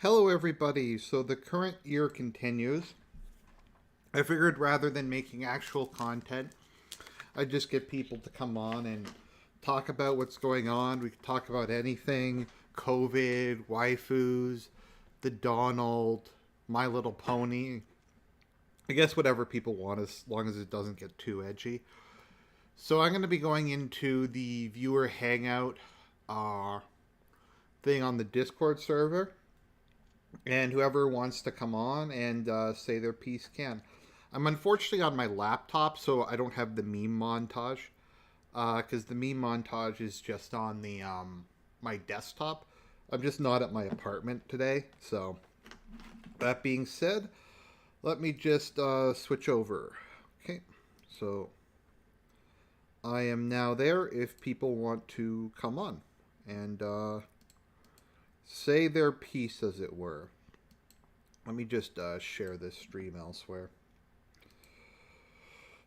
Hello, everybody. So the current year continues. I figured rather than making actual content, I'd just get people to come on and talk about what's going on. We could talk about anything: COVID, waifus, the Donald, My Little Pony. I guess whatever people want, as long as it doesn't get too edgy. So I'm going to be going into the viewer hangout uh, thing on the Discord server, and whoever wants to come on and say their piece can. I'm unfortunately on my laptop, so I don't have the meme montage, because the meme montage is just on the my desktop. I'm just not at my apartment today. So that being said, let me just switch over. Okay, so I am now there if people want to come on and say their piece, as it were. Let me just share this stream elsewhere.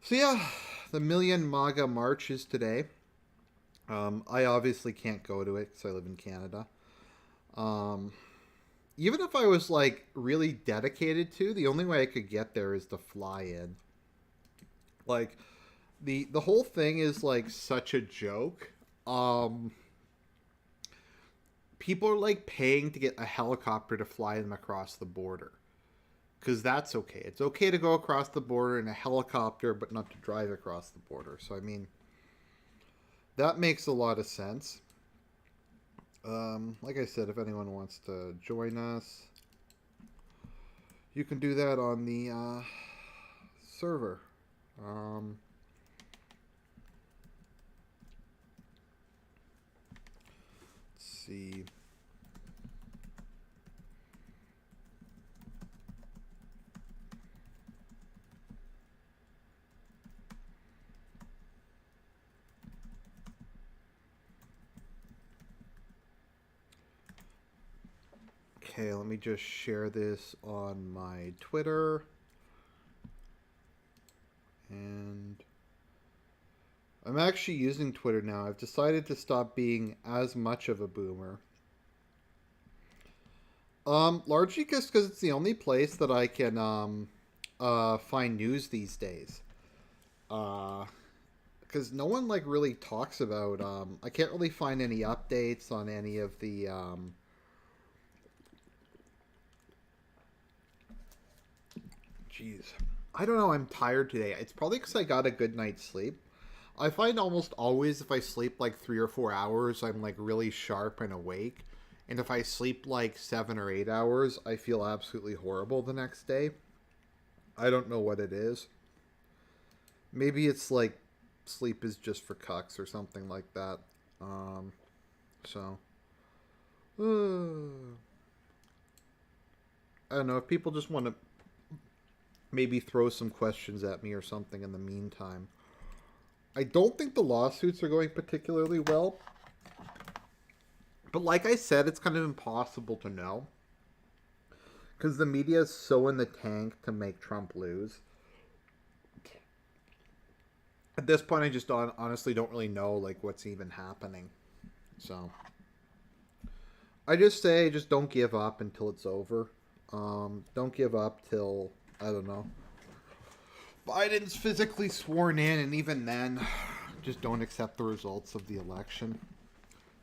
So yeah, the Million MAGA March is today. I obviously can't go to it because I live in Canada. Even if I was like really dedicated to, the only way I could get there is to fly in. Like the whole thing is like such a joke. People are like paying to get a helicopter to fly them across the border. Because that's okay. It's okay to go across the border in a helicopter, but not to drive across the border. So, I mean, that makes a lot of sense. Like I said, if anyone wants to join us, you can do that on the server. Let's see. Okay, let me just share this on my Twitter. And I'm actually using Twitter now. I've decided to stop being as much of a boomer. Largely just because it's the only place that I can find news these days. Because no one like really talks about. I can't really find any updates on any of the. Jeez, I don't know. I'm tired today. It's probably because I got a good night's sleep. I find almost always if I sleep like 3 or 4 hours, I'm like really sharp and awake. And if I sleep like 7 or 8 hours, I feel absolutely horrible the next day. I don't know what it is. Maybe it's like sleep is just for cucks or something like that. So, I don't know if people just want to maybe throw some questions at me or something in the meantime. I don't think the lawsuits are going particularly well. But like I said, it's kind of impossible to know. Because the media is so in the tank to make Trump lose. At this point, I just honestly don't really know like what's even happening. So I just say, just don't give up until it's over. Don't give up till, I don't know, Biden's physically sworn in, and even then, just don't accept the results of the election.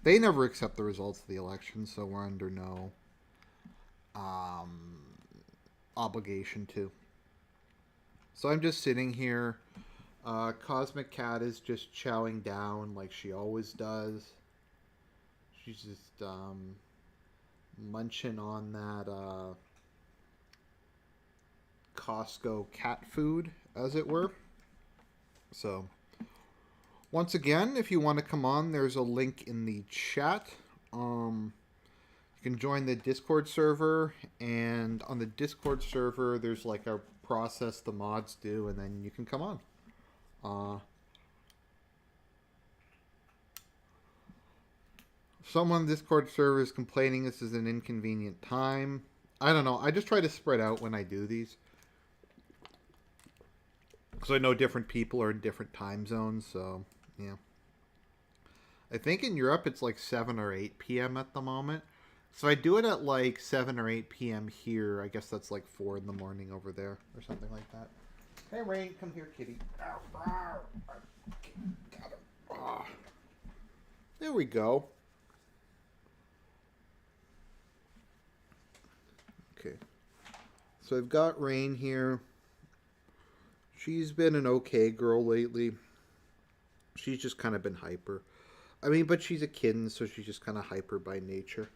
They never accept the results of the election, so we're under no obligation to. So I'm just sitting here. Cosmic Cat is just chowing down like she always does. She's just munching on that Costco cat food, as it were. So, once again, if you want to come on, there's a link in the chat. You can join the Discord server, and on the Discord server, there's like a process the mods do, and then you can come on. Someone on the Discord server is complaining this is an inconvenient time. I don't know. I just try to spread out when I do these. Because I know different people are in different time zones, so, yeah. I think in Europe it's like 7 or 8 p.m. at the moment. So I do it at like 7 or 8 p.m. here. I guess that's like 4 in the morning over there or something like that. Hey, Rain, come here, kitty. Got him. Ah. There we go. Okay. So I've got Rain here. She's been an okay girl lately. She's just kind of been hyper. I mean, but she's a kitten, so she's just kind of hyper by nature.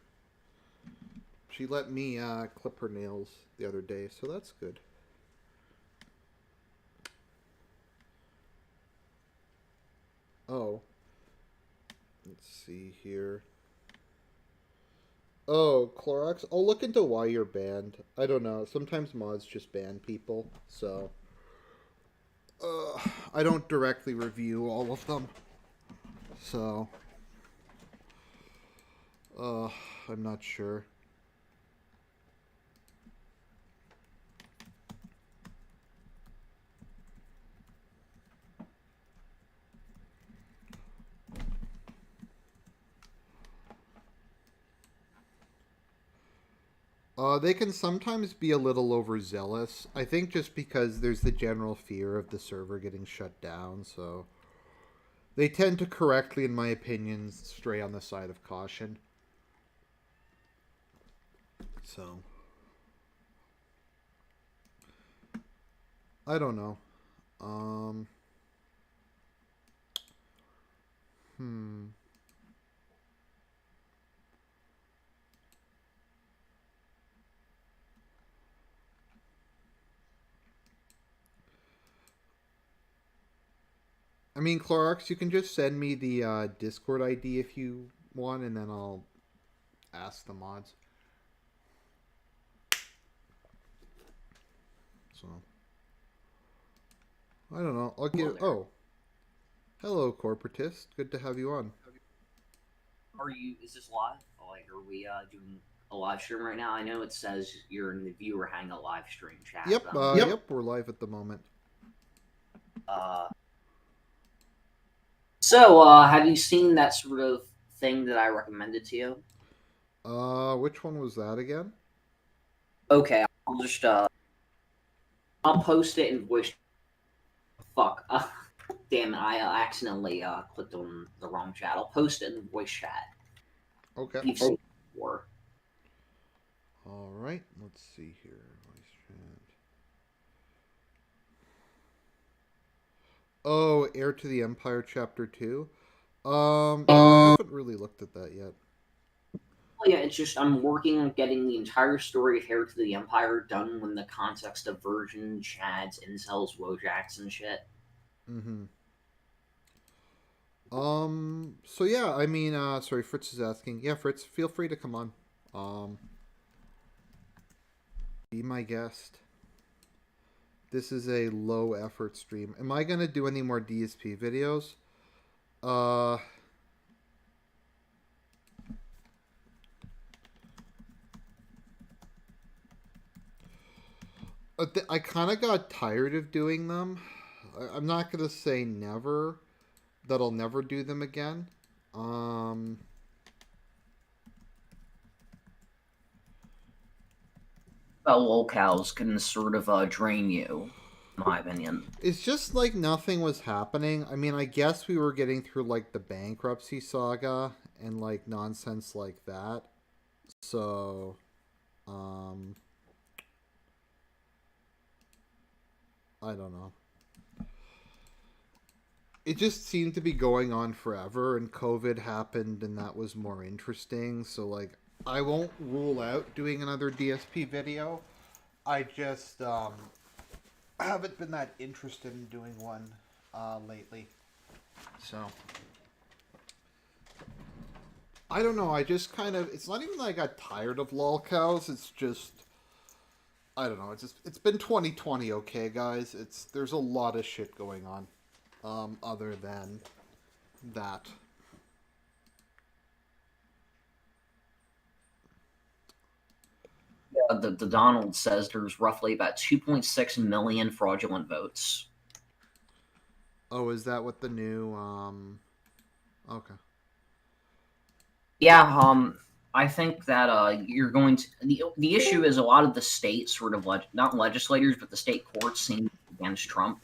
She let me clip her nails the other day, so that's good. Oh. Let's see here. Oh, Clorox. I'll look into why you're banned. I don't know. Sometimes mods just ban people, so... I don't directly review all of them. So... I'm not sure. They can sometimes be a little overzealous. I think just because there's the general fear of the server getting shut down, so... They tend to correctly, in my opinion, stray on the side of caution. So... I don't know. I mean, Clorox, you can just send me the Discord ID if you want, and then I'll ask the mods. So, I don't know. I'll give... Oh. Hello, corporatist. Good to have you on. Are you? Is this live? Like, are we doing a live stream right now? I know it says you're in the viewer Hangout live stream chat. Yep, yep, we're live at the moment. So, have you seen that sort of thing that I recommended to you? Which one was that again? Okay, I'll just I'll post it in voice. Fuck. Damn it! I accidentally clicked on the wrong chat. I'll post it in the voice chat. Okay. You've seen it before. All right. Let's see here. Voice chat. Oh, Heir to the Empire Chapter 2. I haven't really looked at that yet. Well, yeah, it's just I'm working on getting the entire story of Heir to the Empire done in the context of Virgin, Chads, Incels, Wojaks, and shit. Mm-hmm. So yeah, I mean, sorry, Fritz is asking. Yeah, Fritz, feel free to come on. Be my guest. This is a low effort stream. Am I gonna do any more DSP videos? I kind of got tired of doing them. I'm not gonna say never that I'll never do them again. Locales can sort of drain you, in my opinion. It's just like nothing was happening. I mean, I guess we were getting through like the bankruptcy saga and like nonsense like that. So, I don't know. It just seemed to be going on forever, and COVID happened, and that was more interesting. So, like, I won't rule out doing another DSP video. I just haven't been that interested in doing one lately. So, I don't know. I just kind of... It's not even that I got tired of lol cows. It's just... I don't know. It's been 2020, okay, guys? There's a lot of shit going on. Other than that. Yeah, the Donald says there's roughly about 2.6 million fraudulent votes. Oh, is that what the new... Okay. Yeah, I think that you're going to the issue is a lot of the state sort of not legislators, but the state courts seem against Trump.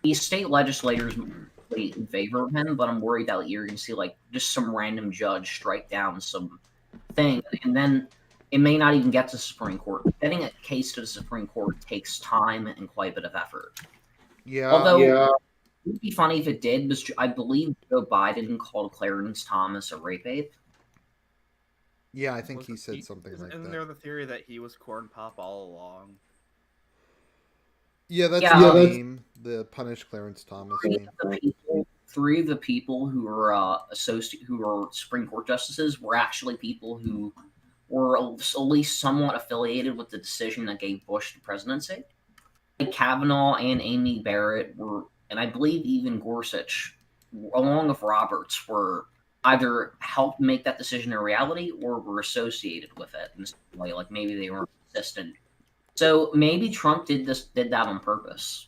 These state legislators mostly in favor of him, but I'm worried that you're going to see like just some random judge strike down some thing, and then it may not even get to Supreme Court. Getting a case to the Supreme Court takes time and quite a bit of effort. Yeah, Although it would be funny if it did, because I believe Joe Biden called Clarence Thomas a rape ape. yeah, I think he said something like Isn't that. there the theory that he was corn pop all along? Yeah, that's Yeah, the meme, the punish Clarence Thomas meme. Three of the people who were who were Supreme Court justices were actually people who were at least somewhat affiliated with the decision that gave Bush the presidency. Like Kavanaugh and Amy Barrett were, and I believe even Gorsuch, along with Roberts, were either helped make that decision a reality or were associated with it in some way. Like maybe they were consistent. So maybe Trump did that on purpose.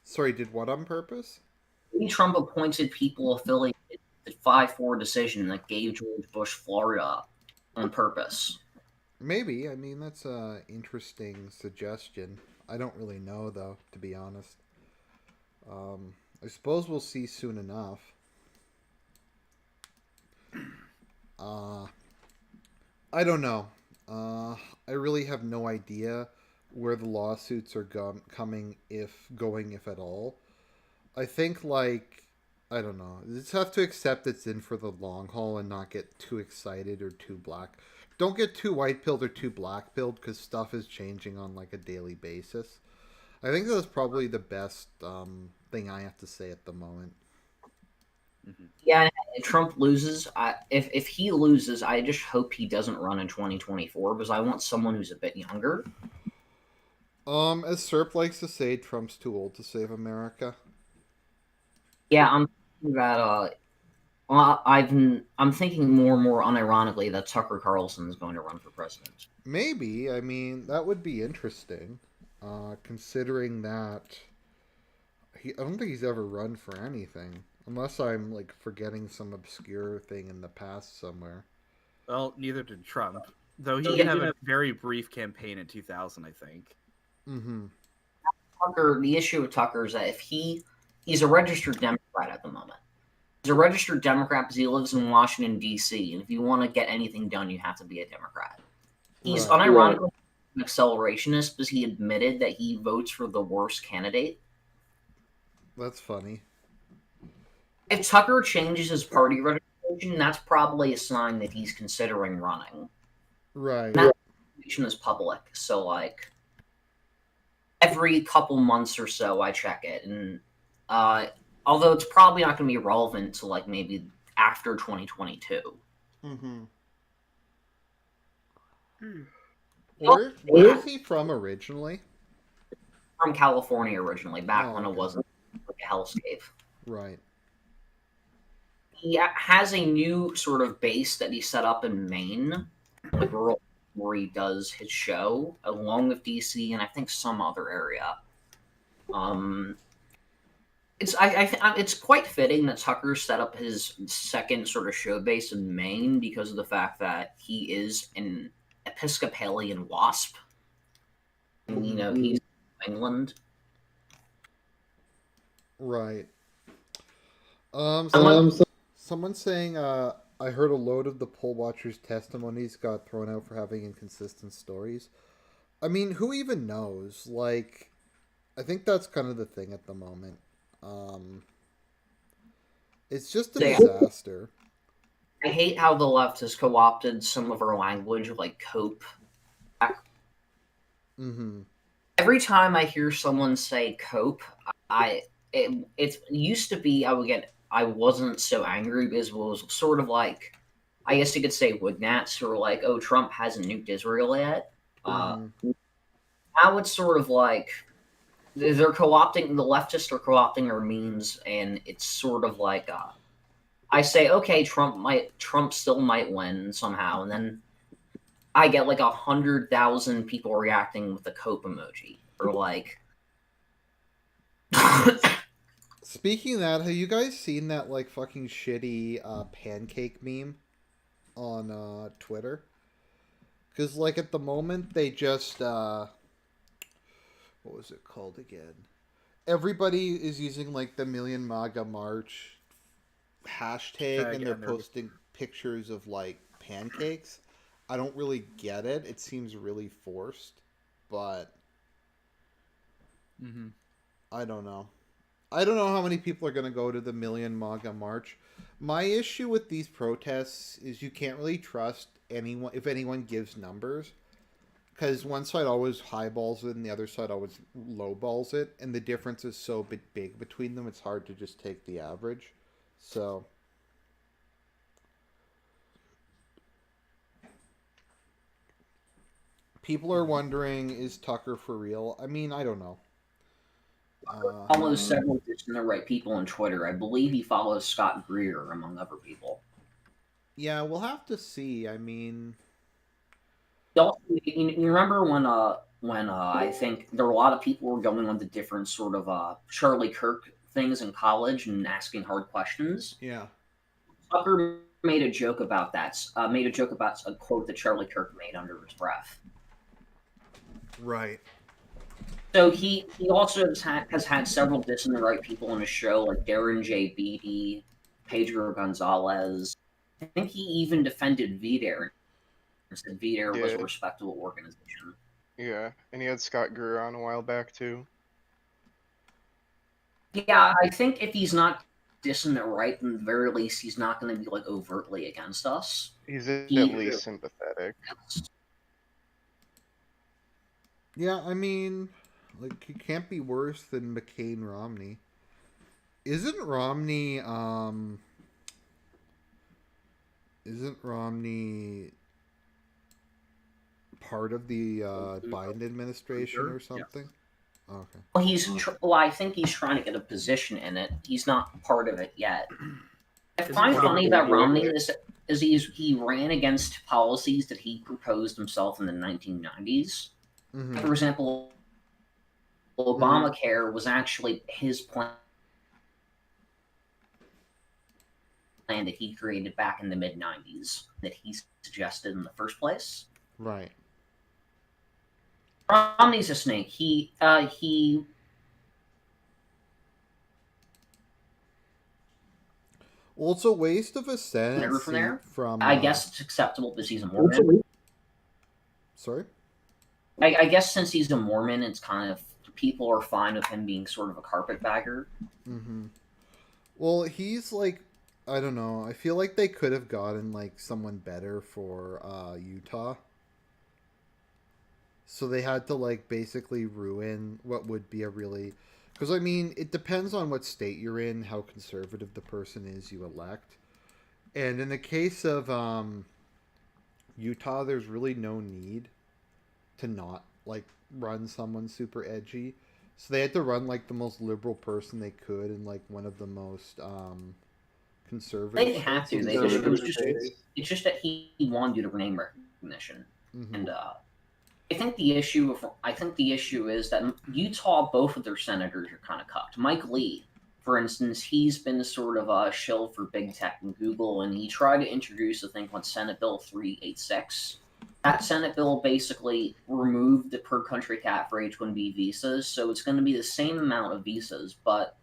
Sorry, did what on purpose? Maybe Trump appointed people affiliated with the 5-4 decision that gave George Bush Florida on purpose. Maybe. I mean, that's a interesting suggestion. I don't really know, though, to be honest. I suppose we'll see soon enough. I don't know. I really have no idea where the lawsuits are coming, if at all. I think, like, I don't know. You just have to accept it's in for the long haul and not get too excited or too black. Don't get too white pilled or too black pilled because stuff is changing on like a daily basis. I think that's probably the best thing I have to say at the moment. Mm-hmm. Yeah, if Trump loses, if he loses, I just hope he doesn't run in 2024 because I want someone who's a bit younger. As Serp likes to say, Trump's too old to save America. Yeah, I'm thinking that I'm thinking more and more unironically that Tucker Carlson is going to run for president. Maybe. I mean, that would be interesting. Considering that I don't think he's ever run for anything, unless I'm like forgetting some obscure thing in the past somewhere. Well, neither did Trump, though he did have a very brief campaign in 2000, I think. Mm-hmm. Tucker, the issue with Tucker is that if he's a registered Democrat at the moment. He's a registered Democrat because he lives in Washington, D.C., and if you want to get anything done, you have to be a Democrat. He's unironically an accelerationist because he admitted that he votes for the worst candidate. That's funny. If Tucker changes his party registration, that's probably a sign that he's considering running. Right. And that information is public, so like every couple months or so, I check it, and although it's probably not going to be relevant to like maybe after 2022. Mm-hmm. Where is he from originally? From California originally, back when it wasn't like a hellscape. Right. He has a new sort of base that he set up in Maine, like rural, where he does his show, along with DC and I think some other area. It's quite fitting that Tucker set up his second sort of show base in Maine because of the fact that he is an Episcopalian WASP. And, you know, he's in England. Right. Someone's saying, I heard a load of the poll watchers' testimonies got thrown out for having inconsistent stories. I mean, who even knows? Like, I think that's kind of the thing at the moment. It's just a disaster. I hate how the left has co-opted some of our language, like cope. Mm-hmm. Every time I hear someone say cope, it used to be I wasn't so angry because it was sort of like, I guess you could say woodgnats who were like, oh, Trump hasn't nuked Israel yet. Now it's sort of like they're co-opting, the leftists are co-opting our memes, and it's sort of like I say, okay, Trump still might win somehow, and then I get like 100,000 people reacting with the cope emoji, or like. Speaking of that, have you guys seen that like fucking shitty pancake meme? on Twitter. Because, like, at the moment, they just, what was it called again? Everybody is using, like, the Million MAGA March hashtag, and they're And they're posting pictures of, like, pancakes. I don't really get it. It seems really forced, but mm-hmm. I don't know. I don't know how many people are going to go to the Million MAGA March. My issue with these protests is you can't really trust anyone if anyone gives numbers, because one side always highballs it and the other side always lowballs it, and the difference is so big between them. It's hard to just take the average. So people are wondering, is Tucker for real? I mean, I don't know. Follows several distant right people on Twitter. I believe he follows Scott Greer, among other people. Yeah, we'll have to see. I mean, You remember when I think there were a lot of people were going on to different sort of Charlie Kirk things in college and asking hard questions. yeah. Tucker made a joke about that. Made a joke about a quote that Charlie Kirk made under his breath. Right. So he also has had several dissonant right people on his show, like Darren J. Beatty, Pedro Gonzalez. I think he even defended VDARE and said VDARE was a respectable organization. Yeah, and he had Scott Greer on a while back too. Yeah, I think if he's not dissonant right, in the very least, he's not going to be like overtly against us. He's at least sympathetic. Yeah, I mean, like, it can't be worse than McCain Romney. Isn't Romney part of the Biden administration or something? Yeah. Okay. Well, I think he's trying to get a position in it. He's not part of it yet. I find funny about Romney is he ran against policies that he proposed himself in the 1990s. Mm-hmm. For example, Obamacare was actually his plan that he created back in the mid-90s that he suggested in the first place. Right. Romney's a snake. He Well, it's a waste of a Senate from there. From I guess it's acceptable because he's a Mormon. Sorry? I guess since he's a Mormon, it's kind of people are fine with him being sort of a carpetbagger. Mm-hmm. Well, he's like, I don't know. I feel like they could have gotten like someone better for Utah. So they had to like basically ruin what would be a really, because I mean it depends on what state you're in, how conservative the person is you elect, and in the case of Utah, there's really no need to not like run someone super edgy. So they had to run like the most liberal person they could and like one of the most conservative. They didn't have to. It's just that he wanted you to name recognition, Mm-hmm. and I think the issue is that Utah, both of their senators are kind of cucked. Mike Lee, for instance, he's been sort of a shill for big tech and Google, and he tried to introduce a thing called Senate Bill 386. That Senate bill basically removed the per country cap for H-1B visas, so it's going to be the same amount of visas, but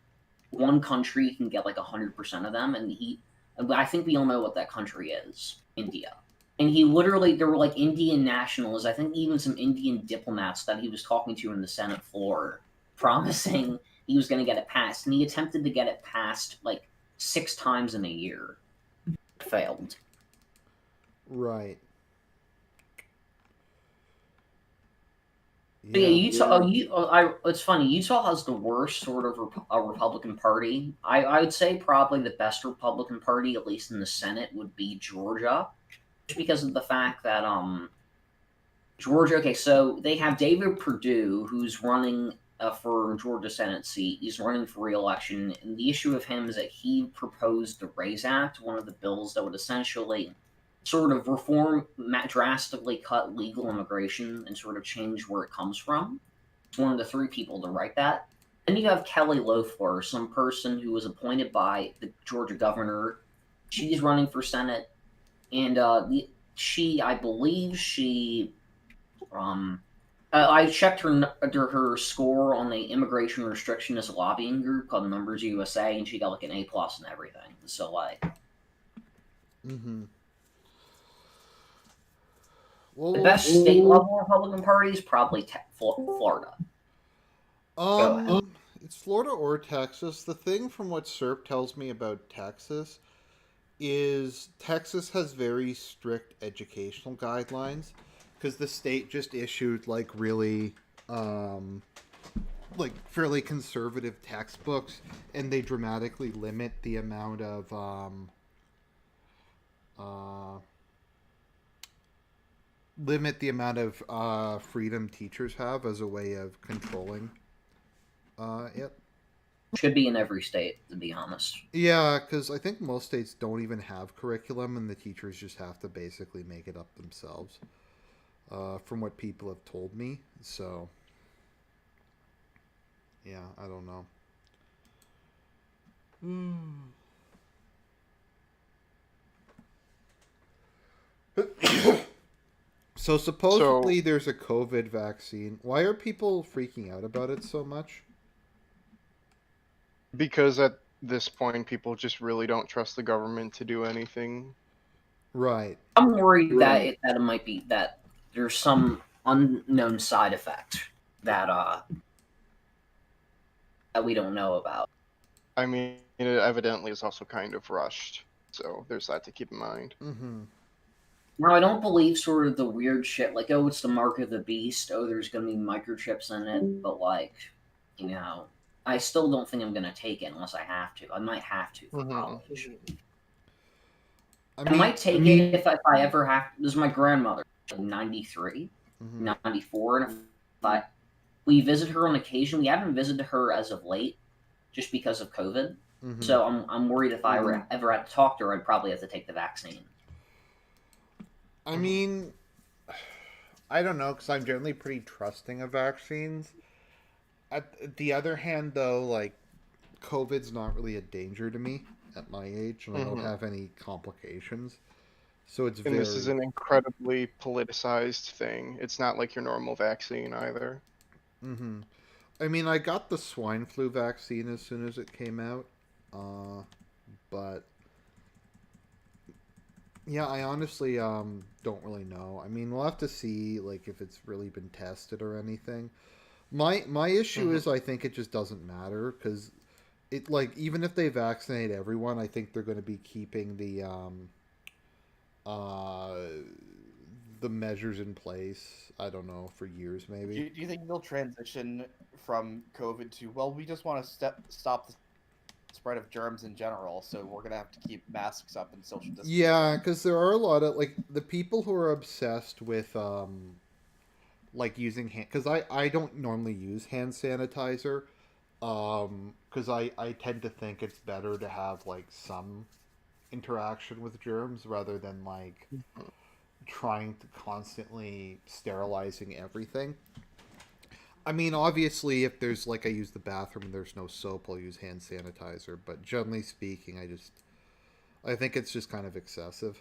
one country can get like 100% of them, and I think we all know what that country is, India. And he literally, there were like Indian nationals, I think even some Indian diplomats that he was talking to in the Senate floor, promising he was going to get it passed. And he attempted to get it passed like 6 times in a year. Failed. Right. Yeah, it's funny. Utah has the worst sort of Republican Party. I would say probably the best Republican Party, at least in the Senate, would be Georgia. Because of the fact that Georgia. Okay, so they have David Perdue, who's running for Georgia Senate seat. He's running for re-election, and the issue of him is that he proposed the RAISE Act, one of the bills that would essentially sort of reform, drastically cut legal immigration, and sort of change where it comes from. He's one of the 3 people to write that. Then you have Kelly Loeffler, some person who was appointed by the Georgia governor. She's running for Senate. and I believe she, I checked her score on the immigration restrictionist lobbying group called Numbers USA, and she got like an A+ and everything. So like, Mm-hmm. the best state level Republican Party is probably Florida. Go ahead. It's Florida or Texas. The thing from what SERP tells me about Texas is Texas has very strict educational guidelines because the state just issued like really like fairly conservative textbooks, and they dramatically limit the amount of freedom teachers have as a way of controlling it. Should be in every state, to be honest. Yeah, because I think most states don't even have curriculum, and the teachers just have to basically make it up themselves, from what people have told me. So, yeah, I don't know. So supposedly there's a COVID vaccine. Why are people freaking out about it so much? Because at this point, people just really don't trust the government to do anything. Right. I'm worried that it might be that there's some unknown side effect that we don't know about. I mean, it evidently is also kind of rushed, so there's that to keep in mind. Mm-hmm. No, I don't believe sort of the weird shit like, oh, it's the mark of the beast, oh, there's going to be microchips in it, but like, you know, I still don't think I'm going to take it unless I have to. I might have to for college. I might take it if I ever have. This is my grandmother, 93, 94, and if we visit her on occasion. We haven't visited her as of late, just because of COVID. So I'm worried if I ever had to talk to her, I'd probably have to take the vaccine. I mean, I don't know, because I'm generally pretty trusting of vaccines. At the other hand, though, like, COVID's not really a danger to me at my age, and I don't have any complications. So it's and this is an incredibly politicized thing. It's not like your normal vaccine either. I mean, I got the swine flu vaccine as soon as it came out, but yeah, I honestly don't really know. I mean, we'll have to see like if it's really been tested or anything. My issue is I think it just doesn't matter because it like even if they vaccinate everyone, I think they're going to be keeping the measures in place. I don't know, for years maybe. Do you think they'll transition from COVID to, well, we just want to stop the spread of germs in general, so we're gonna have to keep masks up and social distancing? Yeah, because there are a lot of like the people who are obsessed with like using hand, because I don't normally use hand sanitizer, because I tend to think it's better to have like some interaction with germs rather than like trying to constantly sterilizing everything. I mean, obviously, if there's like I use the bathroom and there's no soap, I'll use hand sanitizer. But generally speaking, I think it's just kind of excessive.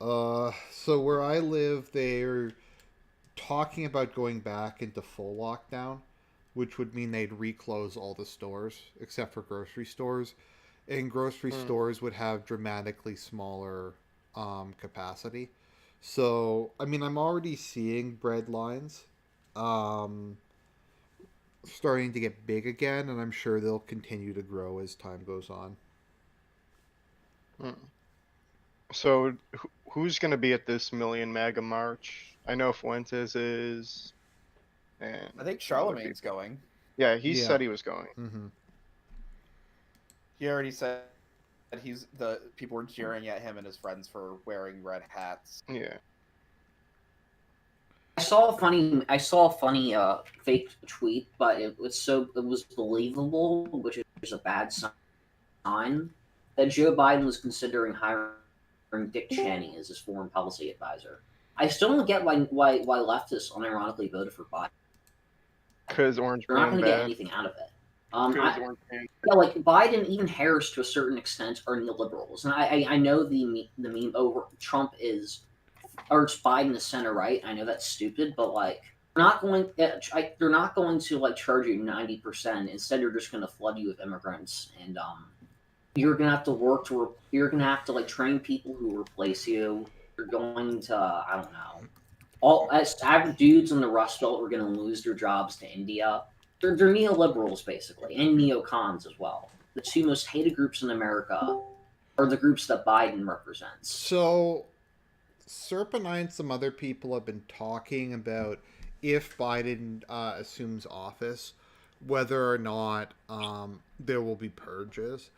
So where I live, they're talking about going back into full lockdown, which would mean they'd reclose all the stores except for grocery stores, and grocery stores would have dramatically smaller capacity. So, I mean, I'm already seeing bread lines starting to get big again, and I'm sure they'll continue to grow as time goes on. So, who's going to be at this Million MAGA March? I know Fuentes is, and I think Charlemagne's going. Yeah, he said he was going. He already said that the people were jeering at him and his friends for wearing red hats. Yeah. I saw a funny fake tweet, but it was believable, which is a bad sign, that Joe Biden was considering hiring Dick Cheney as his foreign policy advisor. I still don't get why leftists unironically voted for Biden. Because Orange They're not Man going to get bad. anything out of it. Because orange man- Yeah, like Biden, even Harris to a certain extent are neoliberals, and I know the meme over Trump is, or it's Biden is center right. I know that's stupid, but like they're not going to like charge you 90%. Instead, they're just going to flood you with immigrants, and you're gonna have to you're gonna have to like train people who replace you. You're going to I don't know. All as average dudes in the Rust Belt are gonna lose their jobs to India. They're neoliberals basically, and neocons as well. The two most hated groups in America are the groups that Biden represents. So, Serpent and some other people have been talking about if Biden assumes office, whether or not there will be purges.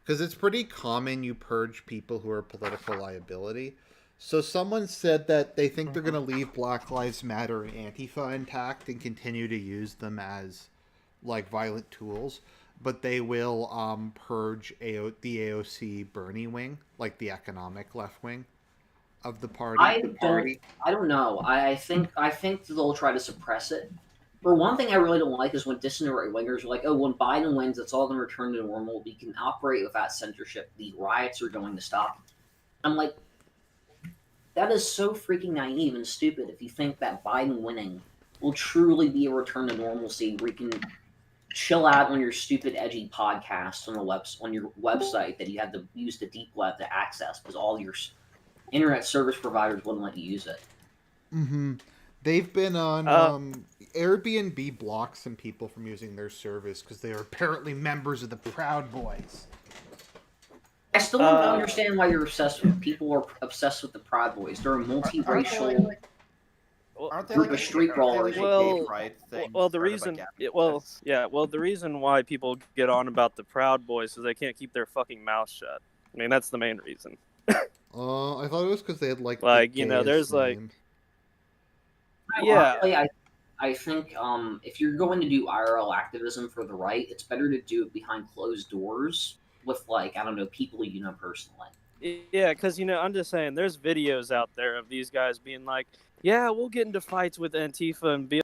Because it's pretty common you purge people who are political liability. So someone said that they think they're going to leave Black Lives Matter and Antifa intact and continue to use them as like violent tools, but they will purge the AOC Bernie wing, like the economic left wing of the party. I don't know. I think they'll try to suppress it. For one thing, I really don't like is when dissident right wingers are like, "Oh, when Biden wins, it's all going to return to normal. We can operate without censorship. The riots are going to stop." I'm like, that is so freaking naive and stupid. If you think that Biden winning will truly be a return to normalcy, where you can chill out on your stupid edgy podcast on your website that you had to use the deep web to access because all your internet service providers wouldn't let you use it. Mm-hmm. They've been on Airbnb blocks some people from using their service because they are apparently members of the Proud Boys. I still don't understand why you're obsessed with people are obsessed with the Proud Boys. They're a multiracial Aren't they group like of street brawlers. gay pride thing Well, the started by reason, Gavin? the reason why people get on about the Proud Boys is they can't keep their fucking mouth shut. I mean, that's the main reason. I thought it was because they had like Like, the you know, there's gayest name. Yeah. Honestly, I think if you're going to do IRL activism for the right, it's better to do it behind closed doors with like I don't know people you know personally. Yeah, because, you know, I'm just saying, there's videos out there of these guys being like, yeah, we'll get into fights with Antifa and be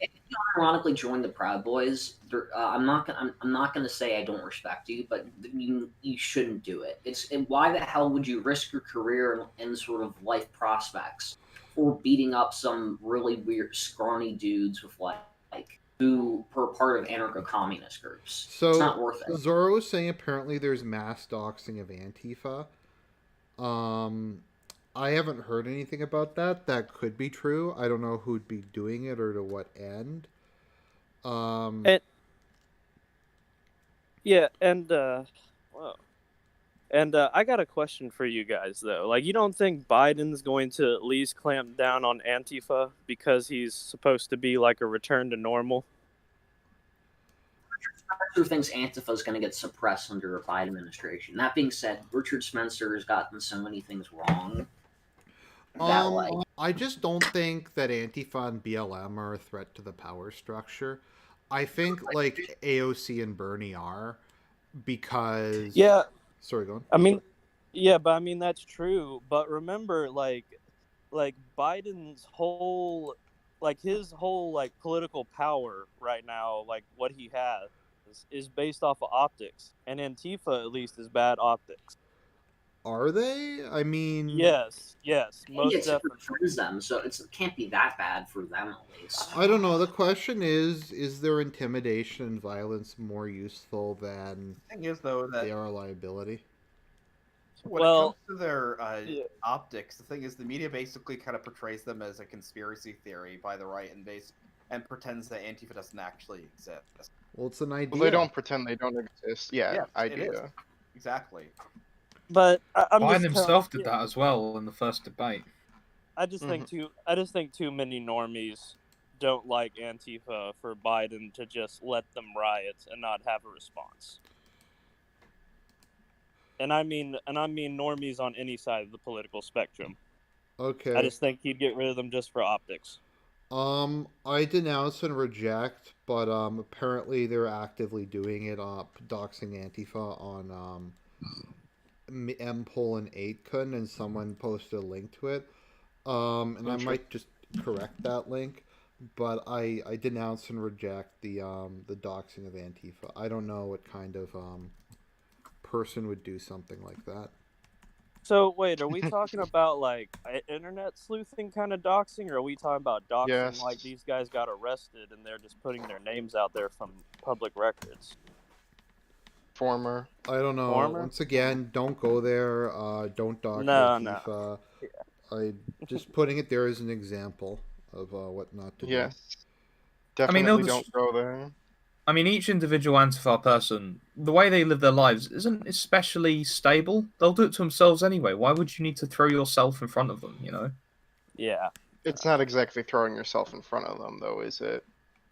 If you ironically join the Proud Boys, I'm not gonna say I don't respect you, but you shouldn't do it. Why the hell would you risk your career and sort of life prospects for beating up some really weird scrawny dudes with like who were part of anarcho-communist groups? So It's not worth it. Zoro was saying apparently there's mass doxing of Antifa. I haven't heard anything about that. That could be true. I don't know who'd be doing it or to what end. I got a question for you guys, though. Like, you don't think Biden's going to at least clamp down on Antifa because he's supposed to be like a return to normal? Spencer thinks Antifa is going to get suppressed under a Biden administration. That being said, Richard Spencer has gotten so many things wrong. I just don't think that Antifa and BLM are a threat to the power structure. I think like AOC and Bernie are because Sorry, go on. I mean, yeah, but I mean that's true. But remember, like Biden's whole, his whole political power right now, like what he has, is based off of optics, and Antifa at least is bad optics. Are they? I mean, yes, most It's definitely. for them, so it can't be that bad for them at least. I don't know. The question is there intimidation and violence more useful than The thing is, though, that their liability? when it comes to their optics, the thing is, the media basically kind of portrays them as a conspiracy theory by the right and pretends that Antifa doesn't actually exist. Well, it's an idea. Well, they don't pretend they don't exist. Yeah, it is. idea. Exactly. But I'm Biden just himself did that as well in the first debate. I just think too many normies don't like Antifa for Biden to just let them riot and not have a response. And I mean normies on any side of the political spectrum. Okay. I just think he'd get rid of them just for optics. I denounce and reject, but apparently they're actively doing it, doxing Antifa on Mpol and 8kun, and someone posted a link to it. And I might just correct that link. but I denounce and reject the doxing of Antifa. I don't know what kind of person would do something like that. So wait, are we talking about like internet sleuthing kind of doxing, or are we talking about doxing Yes. like these guys got arrested and they're just putting their names out there from public records? Former. I don't know. Former? Once again, don't go there. Don't dox No, no. Antifa. I just putting it there as an example of what not to do. Yes. I mean, Definitely don't go there. I mean, each individual Antifa person, the way they live their lives isn't especially stable. They'll do it to themselves anyway. Why would you need to throw yourself in front of them, you know? Yeah. It's not exactly throwing yourself in front of them, though, is it?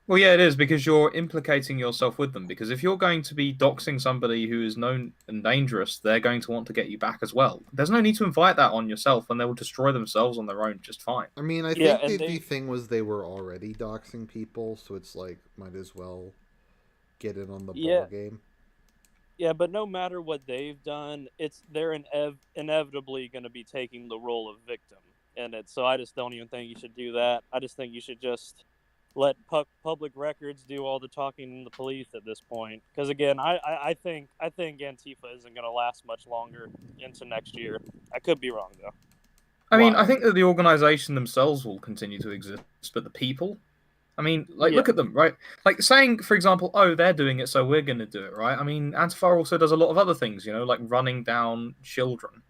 Well, yeah, it is, because you're implicating yourself with them. Because if you're going to be doxing somebody who is known and dangerous, they're going to want to get you back as well. There's no need to invite that on yourself, and they will destroy themselves on their own just fine. I mean, I Yeah, think and the they- thing was they were already doxing people, so it's like might as well get in on the Yeah. ball game. Yeah, but no matter what they've done, they're inevitably going to be taking the role of victim in it. So I just don't even think you should do that. I just think you should just let public records do all the talking in the police at this point. Because again, I think Antifa isn't going to last much longer into next year. I could be wrong though. I mean, Why? I think that the organization themselves will continue to exist, but the people, I mean, like, Yeah. look at them, right? Like, saying, for example, oh, they're doing it, so we're going to do it, right? I mean, Antifa also does a lot of other things, you know, like running down children.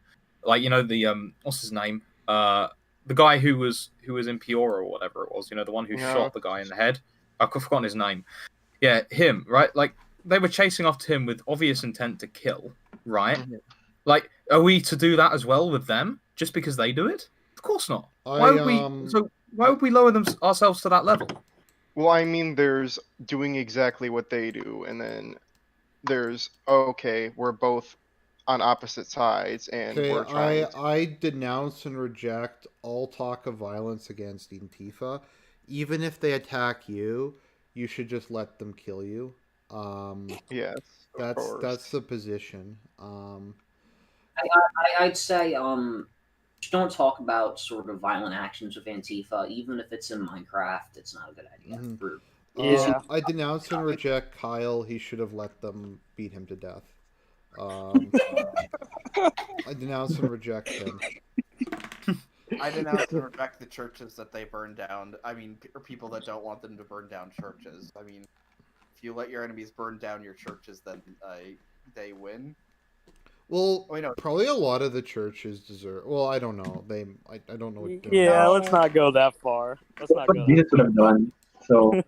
Like, you know, the, what's his name? The guy who was in Peoria or whatever it was, you know, the one who No. shot the guy in the head. I've forgotten his name. Yeah, him, right? Like, they were chasing after him with obvious intent to kill, right? Mhm. Like, are we to do that as well with them, just because they do it? Of course not. Why would we lower ourselves to that level? Well, I mean, there's doing exactly what they do, and then there's, okay, we're both on opposite sides, and Okay, we're trying to... I denounce and reject all talk of violence against Antifa. Even if they attack you, you should just let them kill you. Yes, of course. That's the position. I'd say just don't talk about sort of violent actions with Antifa, even if it's in Minecraft. It's not a good idea. Mhm. For- Yeah. I denounce and reject Kyle. He should have let them beat him to death. I denounce and reject him. I denounce and reject the churches that they burn down. I mean, or people that don't want them to burn down churches. I mean, if you let your enemies burn down your churches, then they win. Well, Oh, no. probably a lot of the churches deserve. Well, I don't know. I don't know what. Yeah, let's not go that far. Let's not go What Jesus would have done. So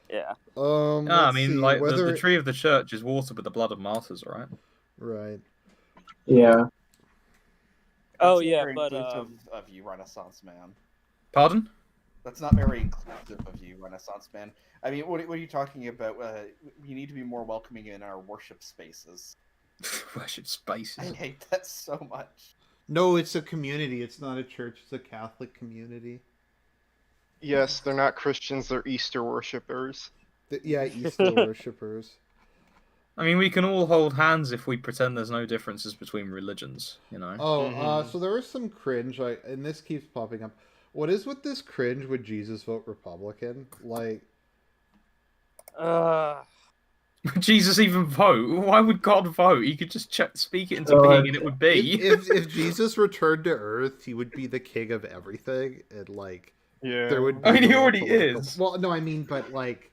Yeah. I mean, see, like, whether the tree of the church is watered with the blood of martyrs, right? right. yeah, Oh, That's not yeah, very but, inclusive of you, Renaissance man. Pardon? That's not very inclusive of you, Renaissance man. I mean, what are you talking about? You need to be more welcoming in our worship spaces. Worship spaces. I hate that so much. No, it's a community. It's not a church. It's a Catholic community. Yes, they're not Christians, they're Easter worshippers. Yeah, Easter worshippers. I mean, we can all hold hands if we pretend there's no differences between religions, you know? Oh, so there was some cringe, and this keeps popping up. What is with this cringe? Would Jesus vote Republican? Like, Would Jesus even vote? Why would God vote? He could just speak it into being and it would be. if Jesus returned to Earth, he would be the king of everything, and like, Yeah. there would. Be I mean, he no already political- is. Well, no, I mean, but like,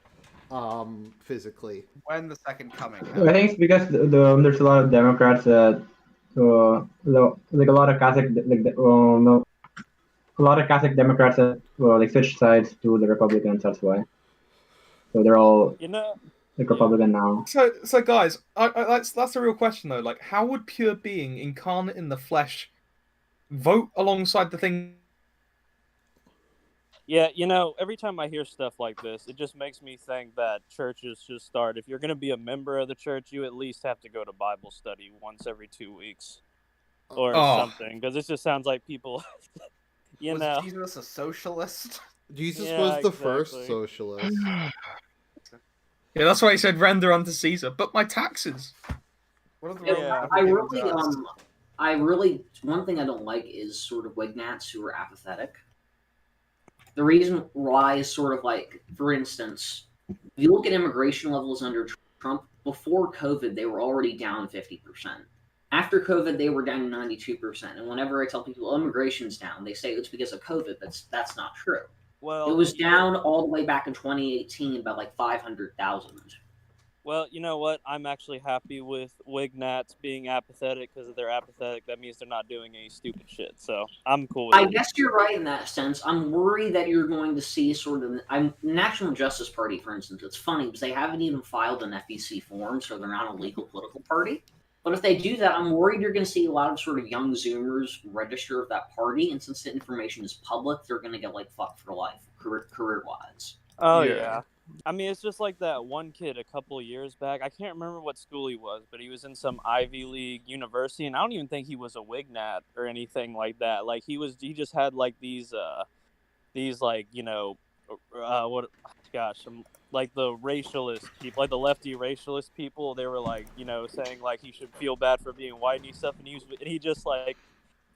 physically. When the second coming. I think it's because there's a lot of Democrats that, like a lot of Catholic, no, a lot of Catholic Democrats that like switch sides to the Republicans. That's why. So they're all like Republican now. So guys, that's a real question though. Like, how would pure being incarnate in the flesh vote alongside the thing? Yeah, every time I hear stuff like this, it just makes me think that churches should start. If you're going to be a member of the church, you at least have to go to Bible study once every 2 weeks or something. Because it just sounds like people, Was Jesus a socialist? Jesus Yeah, was the exactly. first socialist. Yeah, that's why he said render unto Caesar, but my taxes. What are the Yeah. I really, one thing I don't like is sort of Wignats who are apathetic. the reason why is sort of like, for instance, if you look at immigration levels under Trump, before COVID, they were already down 50%. After COVID, they were down 92%. And whenever I tell people immigration's down, they say it's because of COVID. That's not true. Well, It was down all the way back in 2018 by like 500,000. Well, you know what? I'm actually happy with Wignats being apathetic because if they're apathetic, that means they're not doing any stupid shit. So I'm cool with I it. guess you're right in that sense. I'm worried that you're going to see sort of National Justice Party, for instance. It's funny because they haven't even filed an FEC form, so they're not a legal political party. But if they do that, I'm worried you're going to see a lot of sort of young Zoomers register with that party, and since the information is public, they're going to get like fucked for life, career-wise. Oh Yeah. yeah. I mean, it's just like that one kid a couple years back. I can't remember what school he was, but he was in some Ivy League university, and I don't even think he was a Wignat or anything like that. Like he just had like these like, you know, like the racialist people, like the lefty racialist people. They were like, you know, saying like he should feel bad for being white and stuff, and he just like,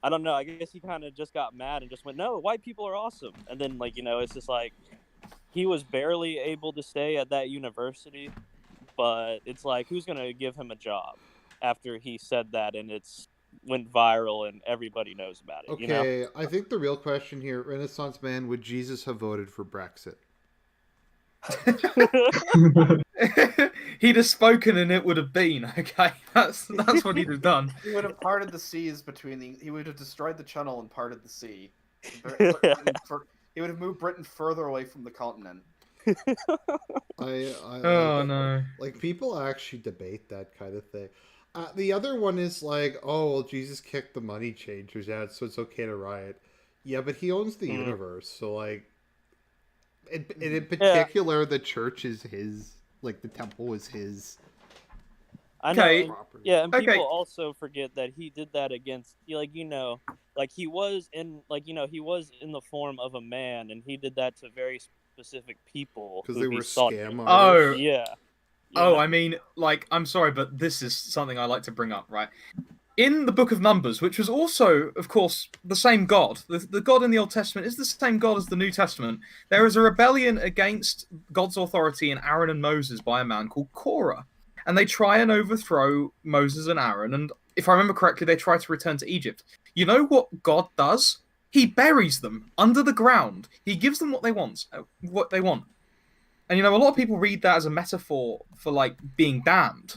I don't know. I guess he kind of just got mad and just went, "No, white people are awesome." And then like, you know, it's just like. He was barely able to stay at that university, but it's like, who's going to give him a job after he said that and it's went viral and everybody knows about it, Okay, you know? I think the real question here, Renaissance man, would Jesus have voted for Brexit? He'd have spoken and it would have been, okay? That's what he'd have done. He would have parted the seas he would have destroyed the channel and parted the sea. He would have moved Britain further away from the continent. Oh no! Like people actually debate that kind of thing. The other one is like, oh, well, Jesus kicked the money changers out, so it's okay to riot. Yeah, but he owns the universe, so like, in particular, the church is his. Like the temple is his. I know. Okay. And, yeah, and people also forget that he did that against, like, you know, like he was in the form of a man, and he did that to very specific people because they were sought. scam Oh, artists. Yeah. Oh, I mean, like, I'm sorry, but this is something I like to bring up, right? In the Book of Numbers, which was also, of course, the same God, the God in the Old Testament is the same God as the New Testament. There is a rebellion against God's authority in Aaron and Moses by a man called Korah. And they try and overthrow Moses and Aaron. And if I remember correctly, they try to return to Egypt. You know what God does? He buries them under the ground. He gives them what they want. And, you know, a lot of people read that as a metaphor for, like, being damned.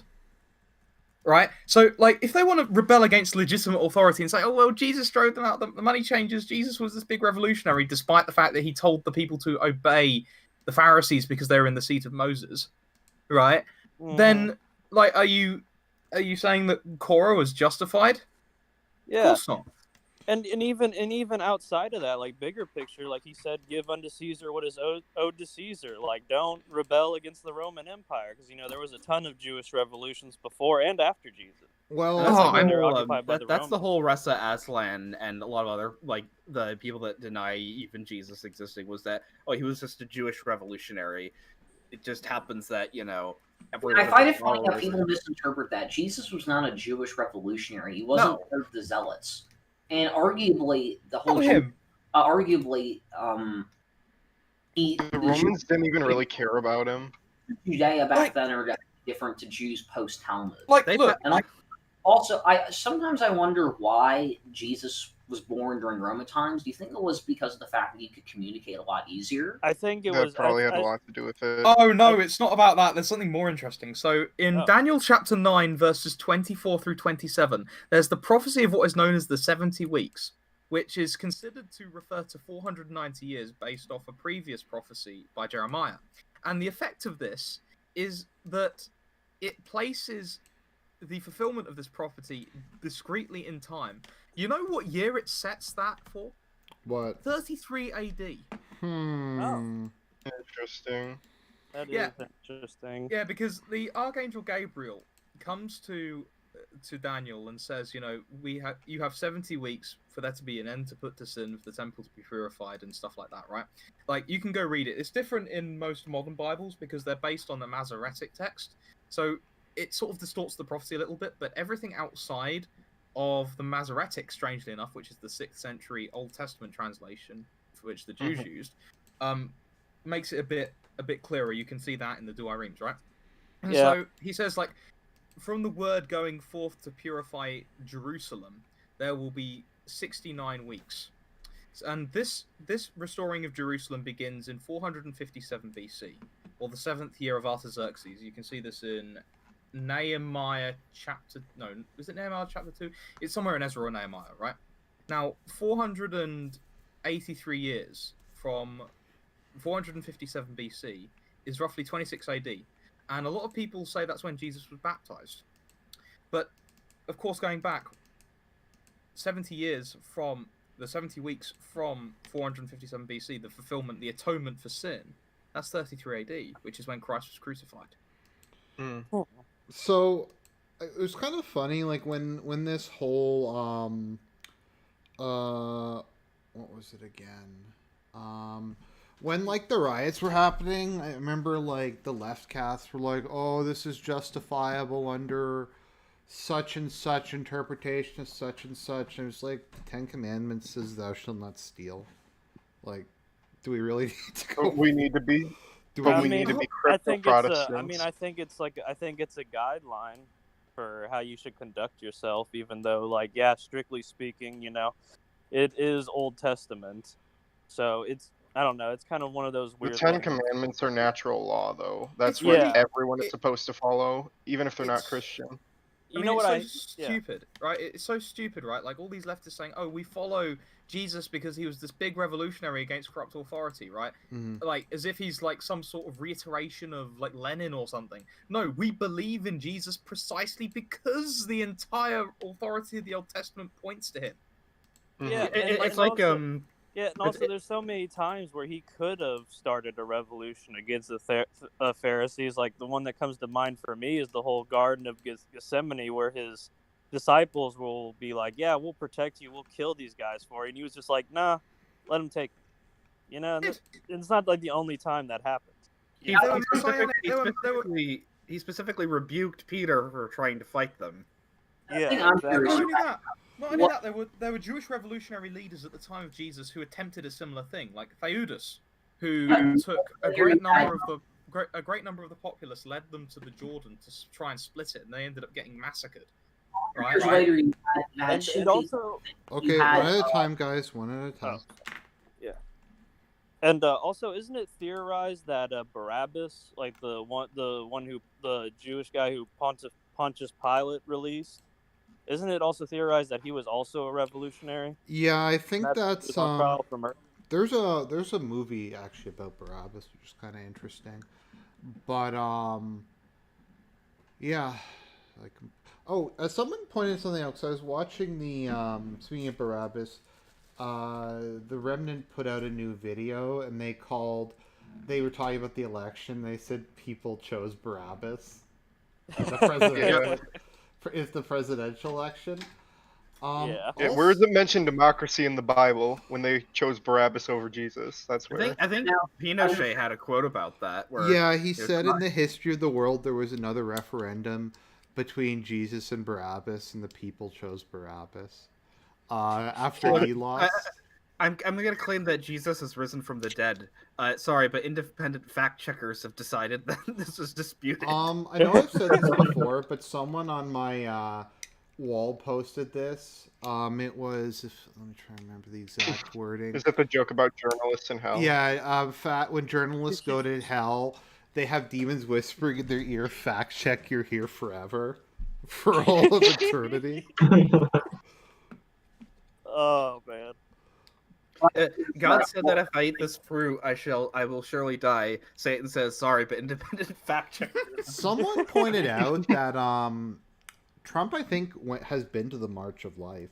Right? So, like, if they want to rebel against legitimate authority and say, oh, well, Jesus drove them out, the money changers, Jesus was this big revolutionary, despite the fact that he told the people to obey the Pharisees because they were in the seat of Moses, right? Mhm. Then, like, are you saying that Korah was justified? Yeah. Of course not. And even outside of that, like bigger picture, like he said, give unto Caesar what is owed to Caesar. Like, don't rebel against the Roman Empire, because you know there was a ton of Jewish revolutions before and after Jesus. Well, That's Oh, like when I'm- they're occupied by the that's the Romans. whole Ressa Aslan and a lot of other, like, the people that deny even Jesus existing, was that, oh, he was just a Jewish revolutionary. It just happens that, you know, everyone I of find his it funny how followers- people misinterpret that. Jesus was not a Jewish revolutionary. He wasn't No. part of the Zealots. And arguably, the whole Not him. the Romans didn't even really care about him. Judea back Like- then are different to Jews post Talmud. Like, They look, And sometimes I wonder why Jesus was born during Roman times. Do you think it was because of the fact that he could communicate a lot easier? I think it That was. probably had a lot to do with it. oh no, it's not about that. There's something more interesting. So in Oh. Daniel chapter 9, verses 24 through 27, there's the prophecy of what is known as the 70 weeks, which is considered to refer to 490 years based off a previous prophecy by Jeremiah. And the effect of this is that it places the fulfillment of this prophecy discreetly in time. You know what year it sets that for? what? 33 AD. Interesting. That Yeah. is interesting. Yeah, because the Archangel Gabriel comes to Daniel and says, you know, you have 70 weeks for there to be an end to put to sin, for the temple to be purified and stuff like that, right? Like, you can go read it. It's different in most modern Bibles because they're based on the Masoretic text. So it sort of distorts the prophecy a little bit, but everything outside of the Masoretic, strangely enough, which is the 6th century Old Testament translation, which the Jews used, makes it a bit clearer. You can see that in the Duarems, right? And Yeah. so he says, like, from the word going forth to purify Jerusalem, there will be 69 weeks. And this restoring of Jerusalem begins in 457 BC, or the 7th year of Artaxerxes. You can see this in Nehemiah chapter... No, is it Nehemiah chapter 2? It's somewhere in Ezra or Nehemiah, right? Now, 483 years from 457 BC is roughly 26 AD. And a lot of people say that's when Jesus was baptized. But, of course, going back 70 years from... the 70 weeks from 457 BC, the fulfillment, the atonement for sin, that's 33 AD, which is when Christ was crucified. So it was kind of funny, like when this whole what was it again? When like the riots were happening, I remember like the left casts were like, "Oh, this is justifiable under such and such interpretation of such and such." And it was like the Ten Commandments says, "Thou shalt not steal." Like, do we really need to go? We need to be. Do But we we need need to be I crypto think it's a, Protestants. I mean, I think it's a guideline for how you should conduct yourself, even though, like, yeah, strictly speaking, you know, it is Old Testament. So it's, I don't know, it's kind of one of those The weird Ten things. Commandments are natural law, though. That's It's what really- everyone is supposed to follow, even if they're not It's- Christian. You I mean, know what it's so yeah. stupid, right? It's so stupid, right? Like, all these leftists saying, oh, we follow Jesus because he was this big revolutionary against corrupt authority, right? Mhm. Like, as if he's, like, some sort of reiteration of, like, Lenin or something. No, we believe in Jesus precisely because the entire authority of the Old Testament points to him. Yeah, It's like yeah, and also there's so many times where he could have started a revolution against the Pharisees. Like, the one that comes to mind for me is the whole Garden of Gethsemane, where his disciples will be like, "Yeah, we'll protect you. We'll kill these guys for you." And he was just like, "Nah, let them take them." You know, and it's not like the only time that happened. he specifically rebuked Peter for trying to fight them. Yeah, I'm exactly. curious. Not only that, not only that, there were Jewish revolutionary leaders at the time of Jesus who attempted a similar thing, like Theudas, who took a great number of the populace, led them to the Jordan to try and split it, and they ended up getting massacred. Right? Years later, you had And Shuki. also, Okay, had, one at a time, guys. One at a time. yeah. And also, isn't it theorized that Barabbas, like the Jewish guy who Pontius Pilate released, isn't it also theorized that he was also a revolutionary? Yeah, I think He that's was on trial for murder. there's a movie actually about Barabbas, which is kind of interesting. But yeah, like someone pointed something out. So I was watching the speaking of Barabbas, the Remnant put out a new video, and they were talking about the election. They said people chose Barabbas as the president. Is the presidential election. Yeah. Where does it mention democracy in the Bible when they chose Barabbas over Jesus? That's where. I think Pinochet had a quote about that. Where Yeah, he said in the history of the world there was another referendum between Jesus and Barabbas, and the people chose Barabbas after he lost. I'm gonna claim that Jesus has risen from the dead. Sorry, but independent fact checkers have decided that this is disputed. I know I've said this before, but someone on my wall posted this. It was let me try and remember the exact wording. Is that the joke about journalists in hell? Yeah, when journalists go to hell, they have demons whispering in their ear, "Fact check, you're here forever, for all of eternity." Oh man. God said that if I eat this fruit, I will surely die. Satan says, sorry, but independent fact checkers. Someone pointed out that Trump, I think, has been to the March for Life.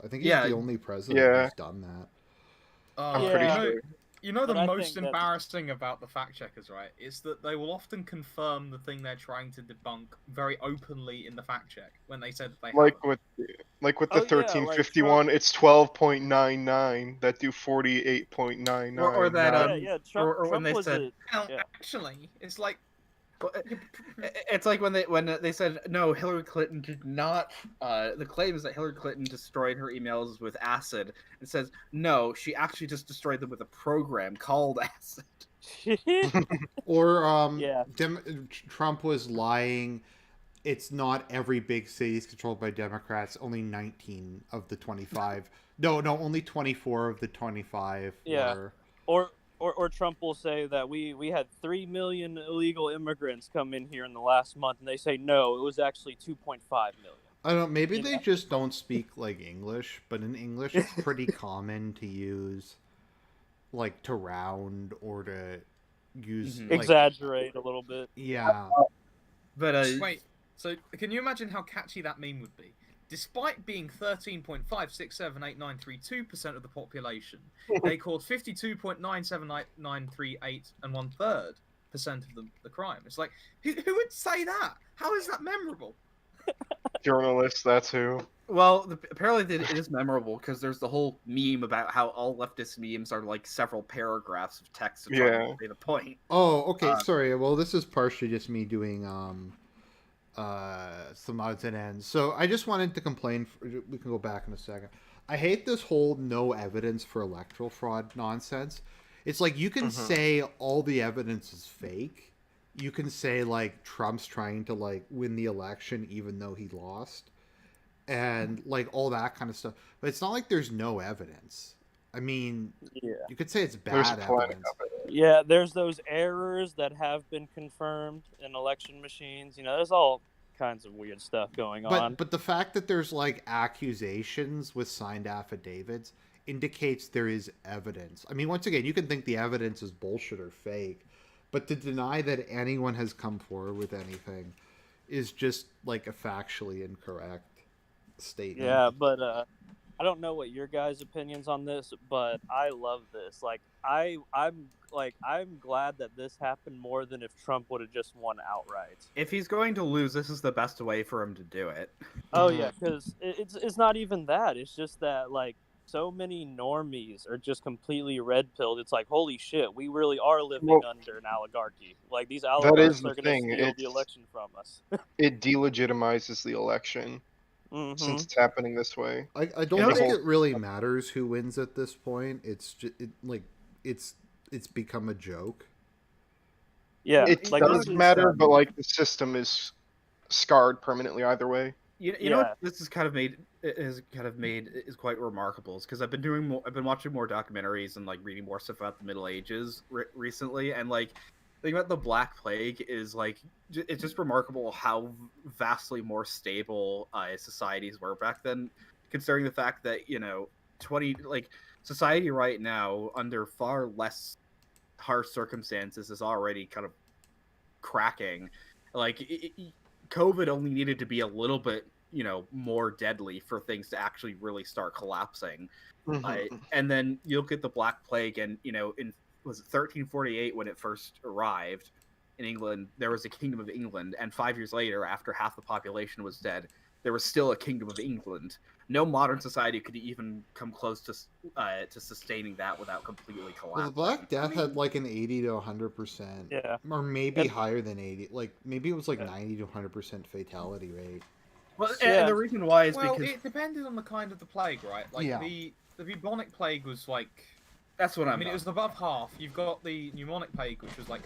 I think he's the only president who's done that. I'm pretty sure. You know the But I most think embarrassing about the fact checkers, right? Is that they will often confirm the thing they're trying to debunk very openly in the fact check when they said they Like haven't. with the Oh, yeah, like 1351, it's 12.99 that do 48.99. Or that Yeah, Trump or when they was said, a, Well, yeah. actually, it's like Well, it's like when they said no, Hillary Clinton did not. The claim is that Hillary Clinton destroyed her emails with acid. It says no, she actually just destroyed them with a program called acid. Or Yeah. Trump was lying. It's not every big city is controlled by Democrats. Only 19 of the 25. No, only 24 of the 25 Yeah. were. Or Trump will say that we had 3 million illegal immigrants come in here in the last month, and they say no, it was actually 2.5 million. I don't know. Maybe You they know? just don't speak like English, but in English it's pretty common to use like to round or to use Mhm. like Exaggerate a little bit. yeah. But Wait, so can you imagine how catchy that meme would be? Despite being 13.5678932% of the population, they caused 52.979938 and 1/3% of the crime. It's like, who would say that? How is that memorable? Journalists, that's who. well, apparently it is memorable because there's the whole meme about how all leftist memes are like several paragraphs of text to try Yeah. to say the point. Oh, okay. Sorry. Well, this is partially just me doing some odds and ends. So I just wanted to complain. We can go back in a second. I hate this whole no evidence for electoral fraud nonsense. It's like you can say all the evidence is fake. You can say like Trump's trying to like win the election even though he lost, and like all that kind of stuff. But it's not like there's no evidence. I mean, Yeah. you could say it's There's bad plenty evidence. of it. Yeah, there's those errors that have been confirmed in election machines. You know, there's all kinds of weird stuff going on. But the fact that there's like accusations with signed affidavits indicates there is evidence. I mean, once again, you can think the evidence is bullshit or fake, but to deny that anyone has come forward with anything is just like a factually incorrect statement. Yeah, but I don't know what your guys' opinions on this, but I love this. Like I'm glad that this happened more than if Trump would have just won outright. If he's going to lose, this is the best way for him to do it. Oh yeah, because it's not even that. It's just that like so many normies are just completely red pilled. It's like holy shit, we really are living under an oligarchy. Like these oligarchs the are going to thing, steal the it's- election from us. It delegitimizes the election since it's happening this way. I don't You know, think they- it really matters who wins at this point. It's just it's become a joke. Yeah, It like does this is, matter, but like the system is scarred permanently either way. You know what this has kind of made is quite remarkable is because I've been watching more documentaries and like reading more stuff about the Middle Ages recently, and like the thing about the Black Plague is like it's just remarkable how vastly more stable societies were back then, considering the fact that society right now under far less harsh circumstances is already kind of cracking. Like COVID only needed to be a little bit, more deadly for things to actually really start collapsing. And then you look at the Black Plague, and was it 1348 when it first arrived in England? There was a Kingdom of England, and 5 years later, after half the population was dead, there was still a Kingdom of England. No modern society could even come close to sustaining that without completely collapsing. Well, the Black Death had like an 80 to 100%, yeah, or maybe higher than 80. Like maybe it was like 90 to 100% fatality rate. Well, Yeah. and the reason why is Well, because it depended on the kind of the plague, right? Like Yeah. the bubonic plague was like, that's what I mean, it was above half. You've got the pneumonic plague, which was like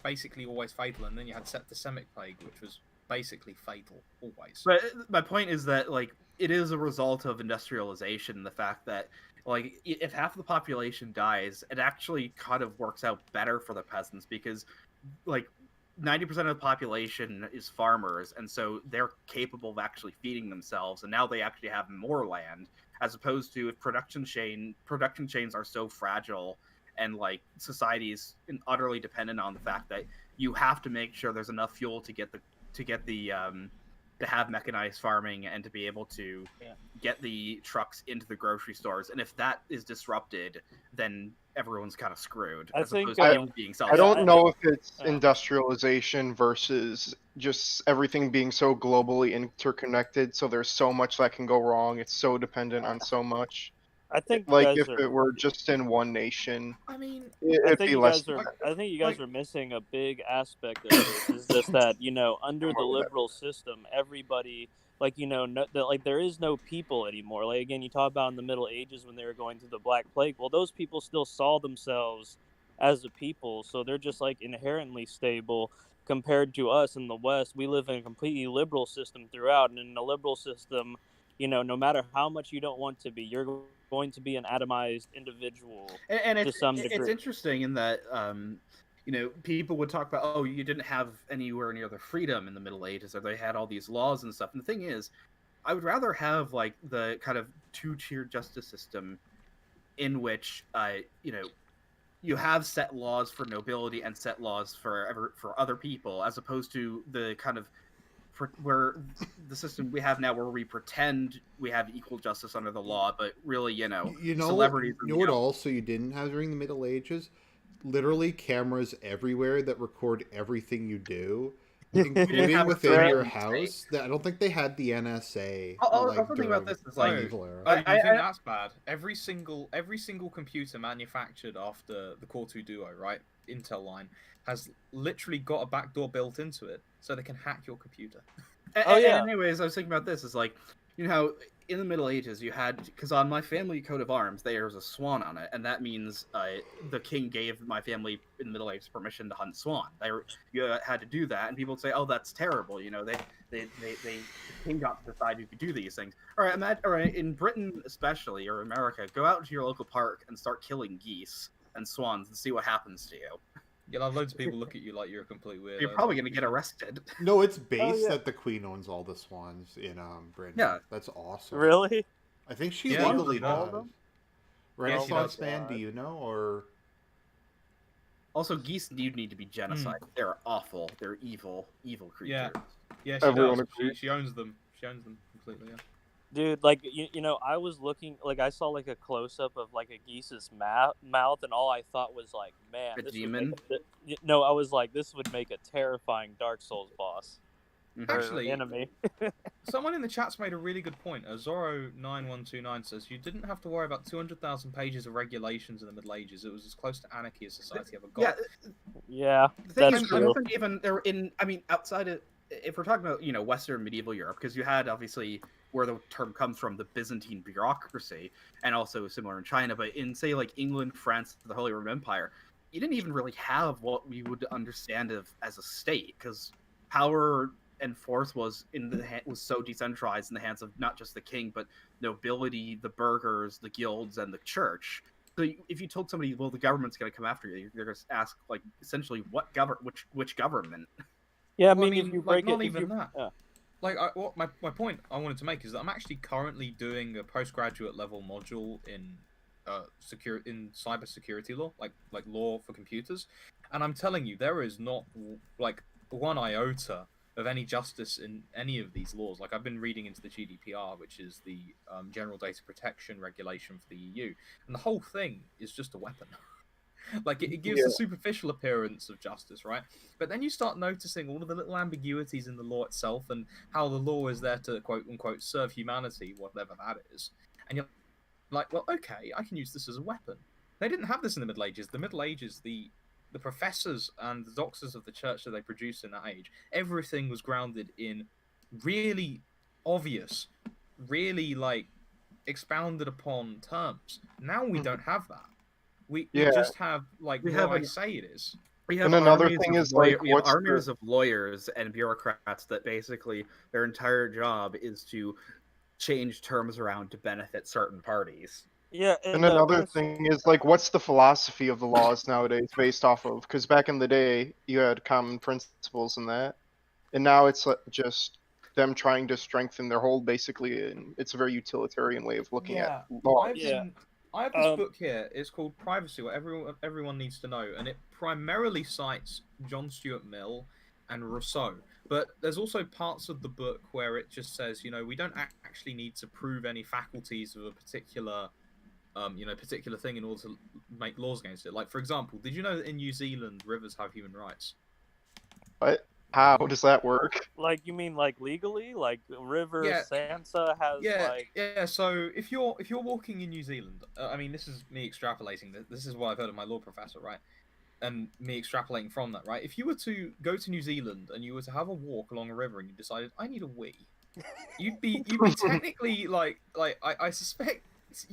basically always fatal, and then you had septicemic plague, which was basically fatal always. But my point is that like it is a result of industrialization. The fact that like if half the population dies, it actually kind of works out better for the peasants because like 90% of the population is farmers, and so they're capable of actually feeding themselves, and now they actually have more land, as opposed to if production chains are so fragile and like society is utterly dependent on the fact that you have to make sure there's enough fuel to have mechanized farming and to be able to get the trucks into the grocery stores. And if that is disrupted, then everyone's kind of screwed. I As think, opposed to everyone being I don't I know if it's Yeah. industrialization versus just everything being so globally interconnected, so there's so much that can go wrong. It's so dependent on so much. I think you Like guys if are. it were just in one nation, I mean, I it'd think be you less. guys are. I think you guys like- are missing a big aspect of this. Is just that under the liberal system, everybody like there is no people anymore. Like again, you talk about in the Middle Ages when they were going through the Black Plague. Well, those people still saw themselves as a people, so they're just like inherently stable compared to us in the West. We live in a completely liberal system throughout, and in a liberal system, no matter how much you don't want to be, you're going to be an atomized individual And to some it's degree. interesting in that people would talk about, oh, you didn't have anywhere near the freedom in the Middle Ages, or they had all these laws and stuff. And the thing is, I would rather have like the kind of two-tier justice system in which you have set laws for nobility and set laws for other people, as opposed to the kind of where the system we have now, where we pretend we have equal justice under the law, but really, celebrities. You know what? Also, you didn't have during the Middle Ages, literally cameras everywhere that record everything you do, including have a within your surveillance house. I don't think they had the NSA. Also think about during this is the like, medieval era. Oh, you I- think that's bad? Every single computer manufactured after the Core 2 Duo, right, Intel line, has literally got a backdoor built into it, so they can hack your computer. Oh, yeah. Anyways, I was thinking about this. Is like, how in the Middle Ages you had, because on my family coat of arms there was a swan on it, and that means the king gave my family in the Middle Ages permission to hunt swan. You had to do that, and people would say, "Oh, that's terrible." The king got to decide who could do these things. All right, in Britain especially, or America, go out to your local park and start killing geese and swans and see what happens to you. You'll have loads of people look at you like you're a complete weirdo. You're probably gonna get arrested. No, it's based yeah. that the Queen owns all the swans in Britain. Yeah. That's awesome. Really? I think she Yeah, legally all of does. them? Renaissance does. man, do you know? Or Also, geese do need to be genocide. They're awful. They're evil creatures. Yeah. Yeah, she Everyone does. agrees. She owns them. She owns them completely. Yeah. Dude, like I was looking, like I saw like a close up of like a geese's mouth, and all I thought was like, man, A this demon? no, I was like, this would make a terrifying Dark Souls boss. Mhm. Or Actually, enemy. Someone in the chat's made a really good point. Zoro9129 says you didn't have to worry about 200,000 pages of regulations in the Middle Ages. It was as close to anarchy as society ever got. Yeah, The thing that's is, I true. don't think even they're in. I mean, outside of, if we're talking about Western medieval Europe, because you had obviously where the term comes from, the Byzantine bureaucracy, and also similar in China. But in say like England, France, the Holy Roman Empire, you didn't even really have what we would understand as a state, because power and force was was so decentralized in the hands of not just the king, but nobility, the burghers, the guilds, and the church. So if you told somebody, well, the government's going to come after you, they're going to ask, like, essentially, which government? Yeah, Well, if you break not it, even that. Like, my point I wanted to make is that I'm actually currently doing a postgraduate level module in cybersecurity law, like law for computers, and I'm telling you, there is not like one iota of any justice in any of these laws. Like, I've been reading into the GDPR, which is the General Data Protection Regulation for the EU, and the whole thing is just a weapon. Like, it gives a superficial appearance of justice, right? But then you start noticing all of the little ambiguities in the law itself, and how the law is there to quote unquote serve humanity, whatever that is. And you're like, well, okay, I can use this as a weapon. They didn't have this in the Middle Ages. The Middle Ages, the professors and the doctors of the church that they produced in that age, everything was grounded in really obvious, really like expounded upon terms. Now we don't have that. We just have like We what have I an- say it is. We have And another armies thing of is, like, we have what's the- armies of lawyers and bureaucrats that basically their entire job is to change terms around to benefit certain parties. Yeah, And another thing is, like, what's the philosophy of the laws nowadays based off of? Because back in the day, you had common principles in that, and now it's just them trying to strengthen their hold, basically, and it's a very utilitarian way of looking at laws. I have this book here. It's called Privacy, what everyone needs to know, and it primarily cites John Stuart Mill and Rousseau. But there's also parts of the book where it just says, we don't actually need to prove any faculties of a particular, particular thing in order to make laws against it. Like, for example, did you know that in New Zealand rivers have human rights? What? How does that work? Like, you mean like legally? Like River Yeah. Sansa has like. Yeah. So if you're walking in New Zealand, I mean, this is me extrapolating. This is what I've heard of my law professor, right? And me extrapolating from that, right? If you were to go to New Zealand and you were to have a walk along a river and you decided I need a wee, you'd be technically I suspect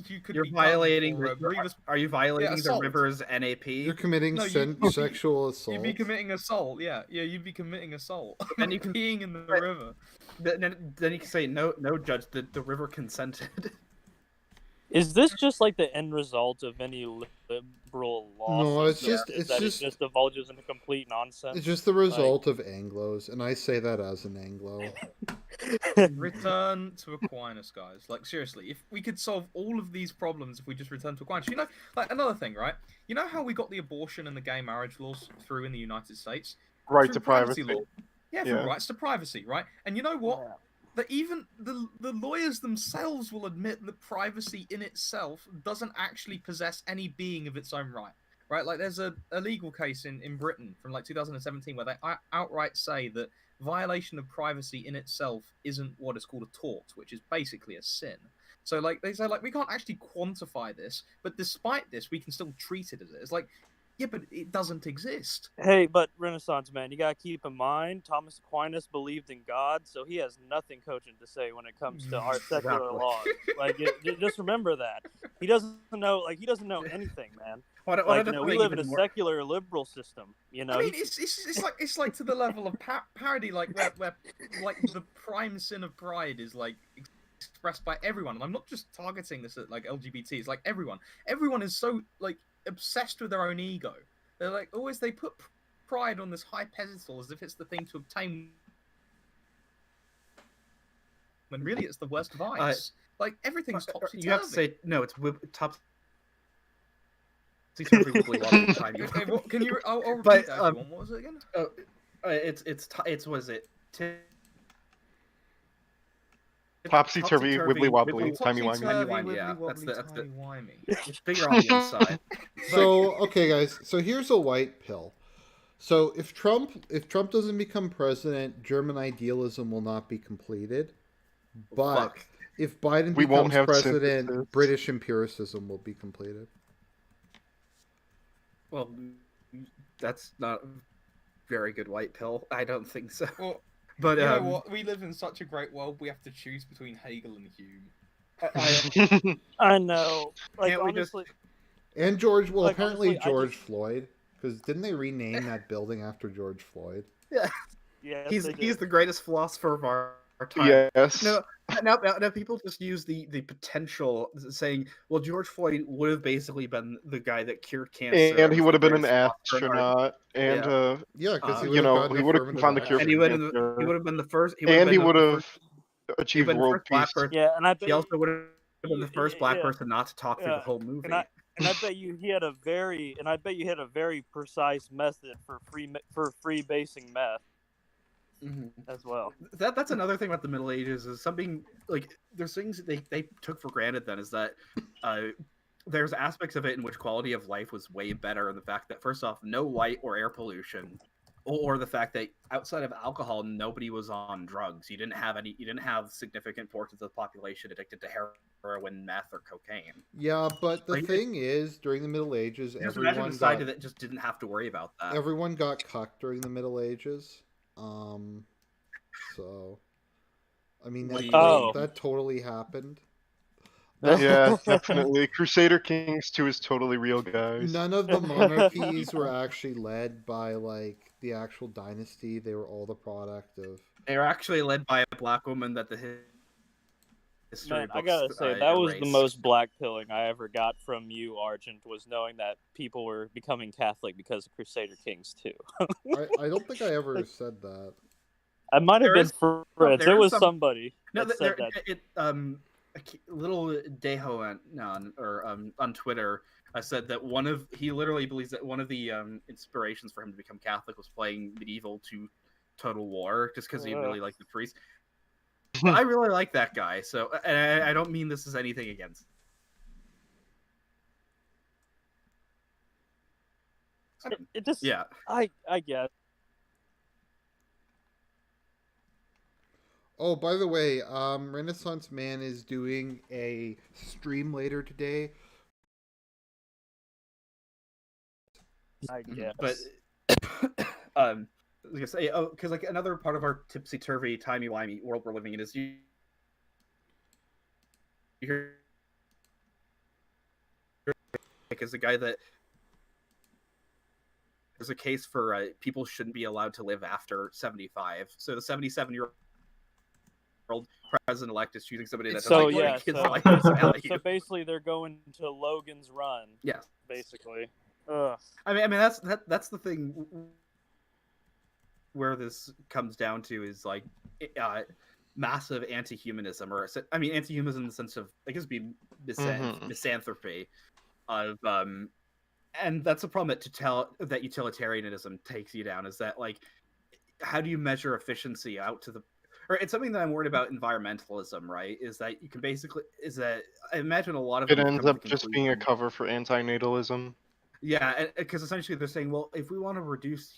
you could You're be violating. for a grievous. Are you violating the assault. river's NAP? You're committing No, you'd be- sexual assault. You'd be committing assault. Yeah, you'd be committing assault. And you can peeing in the Right. river. Then you can say no, judge. The river consented. Is this just like the end result of any liberal law? No, it's system? just- Is it's that just- it just divulges into complete nonsense. It's just the result of Anglos, and I say that as an Anglo. Return to Aquinas, guys. Like, seriously, if we could solve all of these problems if we just return to Aquinas. You know, like, another thing, right? You know how we got the abortion and the gay marriage laws through in the United States? Right Through to privacy. law. Yeah, through Yeah. rights to privacy, right? And you know what? That even the lawyers themselves will admit that privacy in itself doesn't actually possess any being of its own right. Right? Like, there's a legal case in Britain from, like, 2017 where they outright say that violation of privacy in itself isn't what is called a tort, which is basically a sin. So, like, they say, like, we can't actually quantify this, but despite this, we can still treat it as it is. Like, yeah, but it doesn't exist. Hey, but Renaissance man, you gotta keep in mind Thomas Aquinas believed in God, so he has nothing cogent to say when it comes to our secular laws. Like, just remember that he doesn't know. Like, he doesn't know anything, man. Like, you know, we live in a secular liberal system. You know, I mean, it's like to the level of parody, like where like the prime sin of pride is like expressed by everyone, and I'm not just targeting this at like LGBT. It's like everyone. Everyone is so like obsessed with their own ego. They're like always they put pride on this high pedestal as if it's the thing to obtain, when really it's the worst vice. Like everything's topsy-turvy. You have to say no. It's top. Can you? I'll repeat But, that if you want. What was it again? It's was it? Topsy-turvy, wibbly-wobbly, Timey-wimey. Yeah, that's the Timey-wimey. it's bigger on the inside. So, okay, guys. So here's a white pill. So if Trump doesn't become president, German idealism will not be completed. But Fuck. if Biden We won't becomes have president, synthesis. British empiricism will be completed. Well, that's not a very good white pill. I don't think so. Well, But you know what? We live in such a great world. We have to choose between Hegel and Hume. I know. Like, Can't we just- honestly, And George, well, Like, apparently honestly, I George just- Floyd, because didn't they rename that building after George Floyd? yes, he's they do. he's the greatest philosopher of our time. Yes. No, now people just use the potential, saying, well, George Floyd would have basically been the guy that cured cancer, And he was would have the been an greatest philosopher in our- astronaut, and Yeah, because he you know, he would have affirmative found the cure action. and for he cancer, would have been the first. and he would been the have first- achieved been the world first black peace. person. Yeah, and I bet He also would have been the first black yeah, person not to talk through the whole movie. and I bet you he had a very precise method for freebasing meth Mhm. as well. That's another thing about the Middle Ages is something like there's things that they took for granted then is that there's aspects of it in which quality of life was way better, and the fact that first off no light or air pollution, or the fact that outside of alcohol nobody was on drugs. You didn't have significant portions of the population addicted to heroin, meth, or cocaine. Yeah, but the Like, thing is, during the Middle Ages, Just imagine everyone a society got that just didn't have to worry about that. everyone got cucked during the Middle Ages. So, I mean, What do that totally happened. Yeah, definitely. Crusader Kings 2 is totally real, guys. None of the monarchies were actually led by like the actual dynasty. They were all the product of. They were actually led by a black woman that the history Man, I books, gotta say that was the erased. most black pilling I ever got from you, Argent, was knowing that people were becoming Catholic because of Crusader Kings 2. I don't think I ever said that. I might have There been is- Fritz. there It is was some- somebody No, that said that. little Deho on Twitter said that he literally believes that one of the inspirations for him to become Catholic was playing Medieval to Total War, just because he really liked the priest. I really like that guy, so and I don't mean this as anything against. It just, Yeah, I guess. Oh, by the way, Renaissance Man is doing a stream later today. I Mhm. guess. But I was gonna say, oh, because like another part of our tipsy turvy timey wimey world we're living in is you hear like as a guy that there's a case for people shouldn't be allowed to live after 75. So the 77-year-old president-elect is choosing somebody that doesn't So like yeah, break his so life and so, value. so basically they're going to Logan's Run. Yes. Basically. Ugh. I mean that's the thing where this comes down to is like massive anti-humanism, or I mean anti-humanism in the sense of I guess be misanthropy of and that's the problem that utilitarianism takes you down, is that like how do you measure efficiency out to the or it's something that I'm worried about environmentalism, right? Is that you can basically is that I imagine a lot of It them have ends come to the up just being a conclusion. cover for antinatalism. Yeah, because essentially they're saying, well, if we want to reduce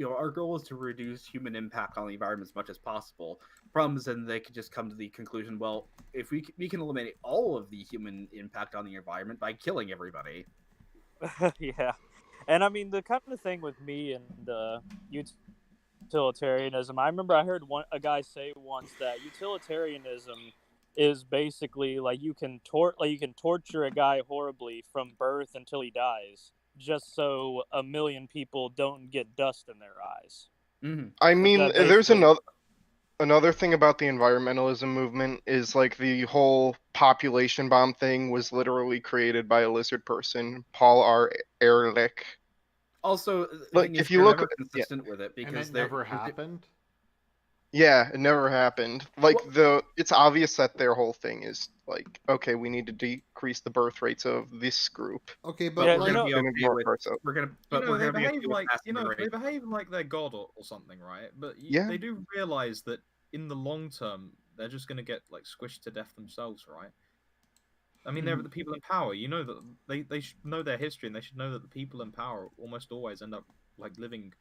our goal is to reduce human impact on the environment as much as possible. Problems, then they could just come to the conclusion, well, if we can eliminate all of the human impact on the environment by killing everybody. Yeah. And I mean the kind of thing with me and utilitarianism. I remember I heard a guy say once that utilitarianism is basically like you can torture a guy horribly from birth until he dies, just so a million people don't get dust in their eyes. Mm-hmm. I mean, That there's basically- another thing about the environmentalism movement is like the whole population bomb thing was literally created by a lizard person, Paul R. Ehrlich. Also, the Like, thing is, if you they're look, never consistent with it And because it they're never happened. yeah, it never happened. Like Well- it's obvious that their whole thing is like, okay, we need to decrease the birth rates of this group. Okay, but but Yeah, we're like, gonna be Then okay ignore with parts of- we're gonna You but know, we're they gonna be okay behave with like passive they immigration. behave like they're God or something, right? But Yeah. they do realize that in the long term, they're just going to get like squished to death themselves, right? I mean, they're the people in power. You know that they should know their history, and they should know that the people in power almost always end up like living,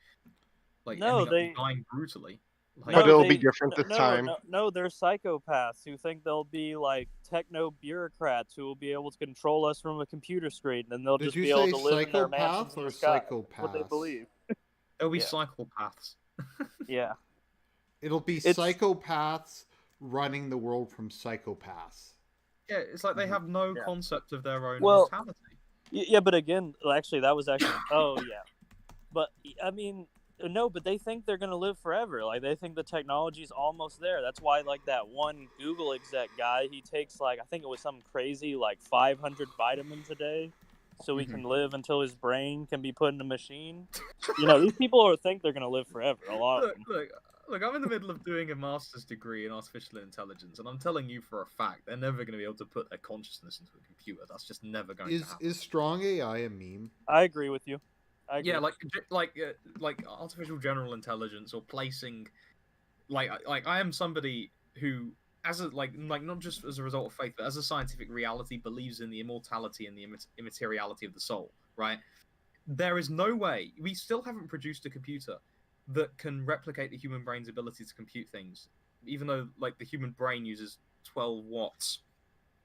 like No, ending up dying brutally. Like, But no, it'll be different this time. No, they're psychopaths who think they'll be like techno bureaucrats who will be able to control us from a computer screen, and they'll did just you be able say to live in their mansions psychopath in or the sky. psychopaths? That's what they believe. they'll be Yeah. psychopaths. Yeah. It'll be It's- psychopaths running the world from psychopaths. Yeah, it's like they have no Yeah. concept of their own Well- mortality. Yeah, but again, actually, that was actually. Oh yeah, but I mean, no, but they think they're gonna live forever. Like they think the technology's almost there. That's why, like that one Google exec guy, he takes like I think it was some crazy like 500 vitamins a day, so he can live until his brain can be put in a machine. You know, these people think they're gonna live forever. A lot of them. Look, I'm in the middle of doing a master's degree in artificial intelligence, and I'm telling you for a fact they're never going to be able to put their consciousness into a computer. That's just never going to happen. Is strong AI a meme? I agree with you. I agree. Yeah, like artificial general intelligence or placing, like I am somebody who, as a like not just as a result of faith, but as a scientific reality, believes in the immortality and the immateriality of the soul. Right? There is no way we still haven't produced a computer that can replicate the human brain's ability to compute things, even though like the human brain uses 12 watts.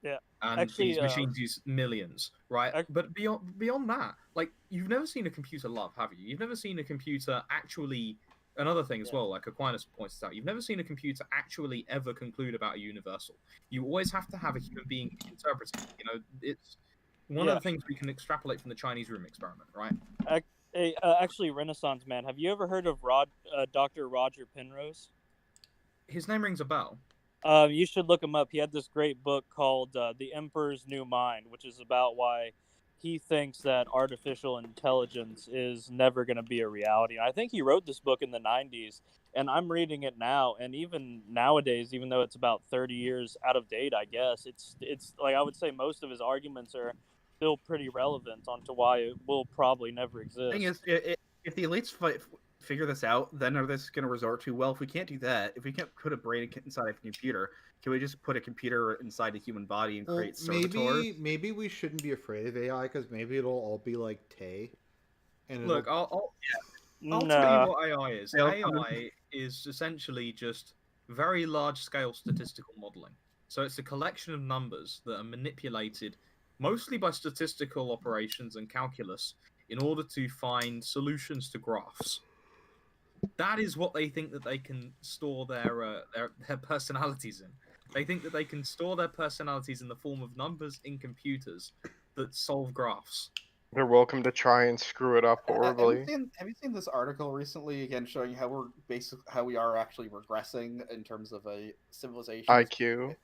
Yeah. And Actually, these machines use millions, right? But beyond that, like you've never seen a computer love, have you? You've never seen a computer actually. Another thing as well, like Aquinas points out, you've never seen a computer actually ever conclude about a universal. You always have to have a human being interpreting. You know, it's one of the things we can extrapolate from the Chinese room experiment, right? Hey, actually, Renaissance Man, have you ever heard of Dr. Roger Penrose? His name rings a bell. You should look him up. He had this great book called The Emperor's New Mind, which is about why he thinks that artificial intelligence is never going to be a reality. I think he wrote this book in the 90s, and I'm reading it now. And even nowadays, even though it's about 30 years out of date, I guess, it's like I would say most of his arguments are still pretty relevant onto why it will probably never exist. The thing is, if the elites figure this out, then are they going to resort to, well, if we can't do that, if we can't put a brain inside a computer, can we just put a computer inside a human body and create servitors? Maybe we shouldn't be afraid of AI because maybe it'll all be like Tay. And Look, I'll tell you what AI is. They'll- AI is essentially just very large-scale statistical modeling. So it's a collection of numbers that are manipulated mostly by statistical operations and calculus in order to find solutions to graphs. That is what they think that they can store their personalities in. They think that they can store their personalities in the form of numbers in computers that solve graphs. They're welcome to try and screw it up Have you horribly. seen this article recently again showing how we are actually regressing in terms of a civilization? IQ.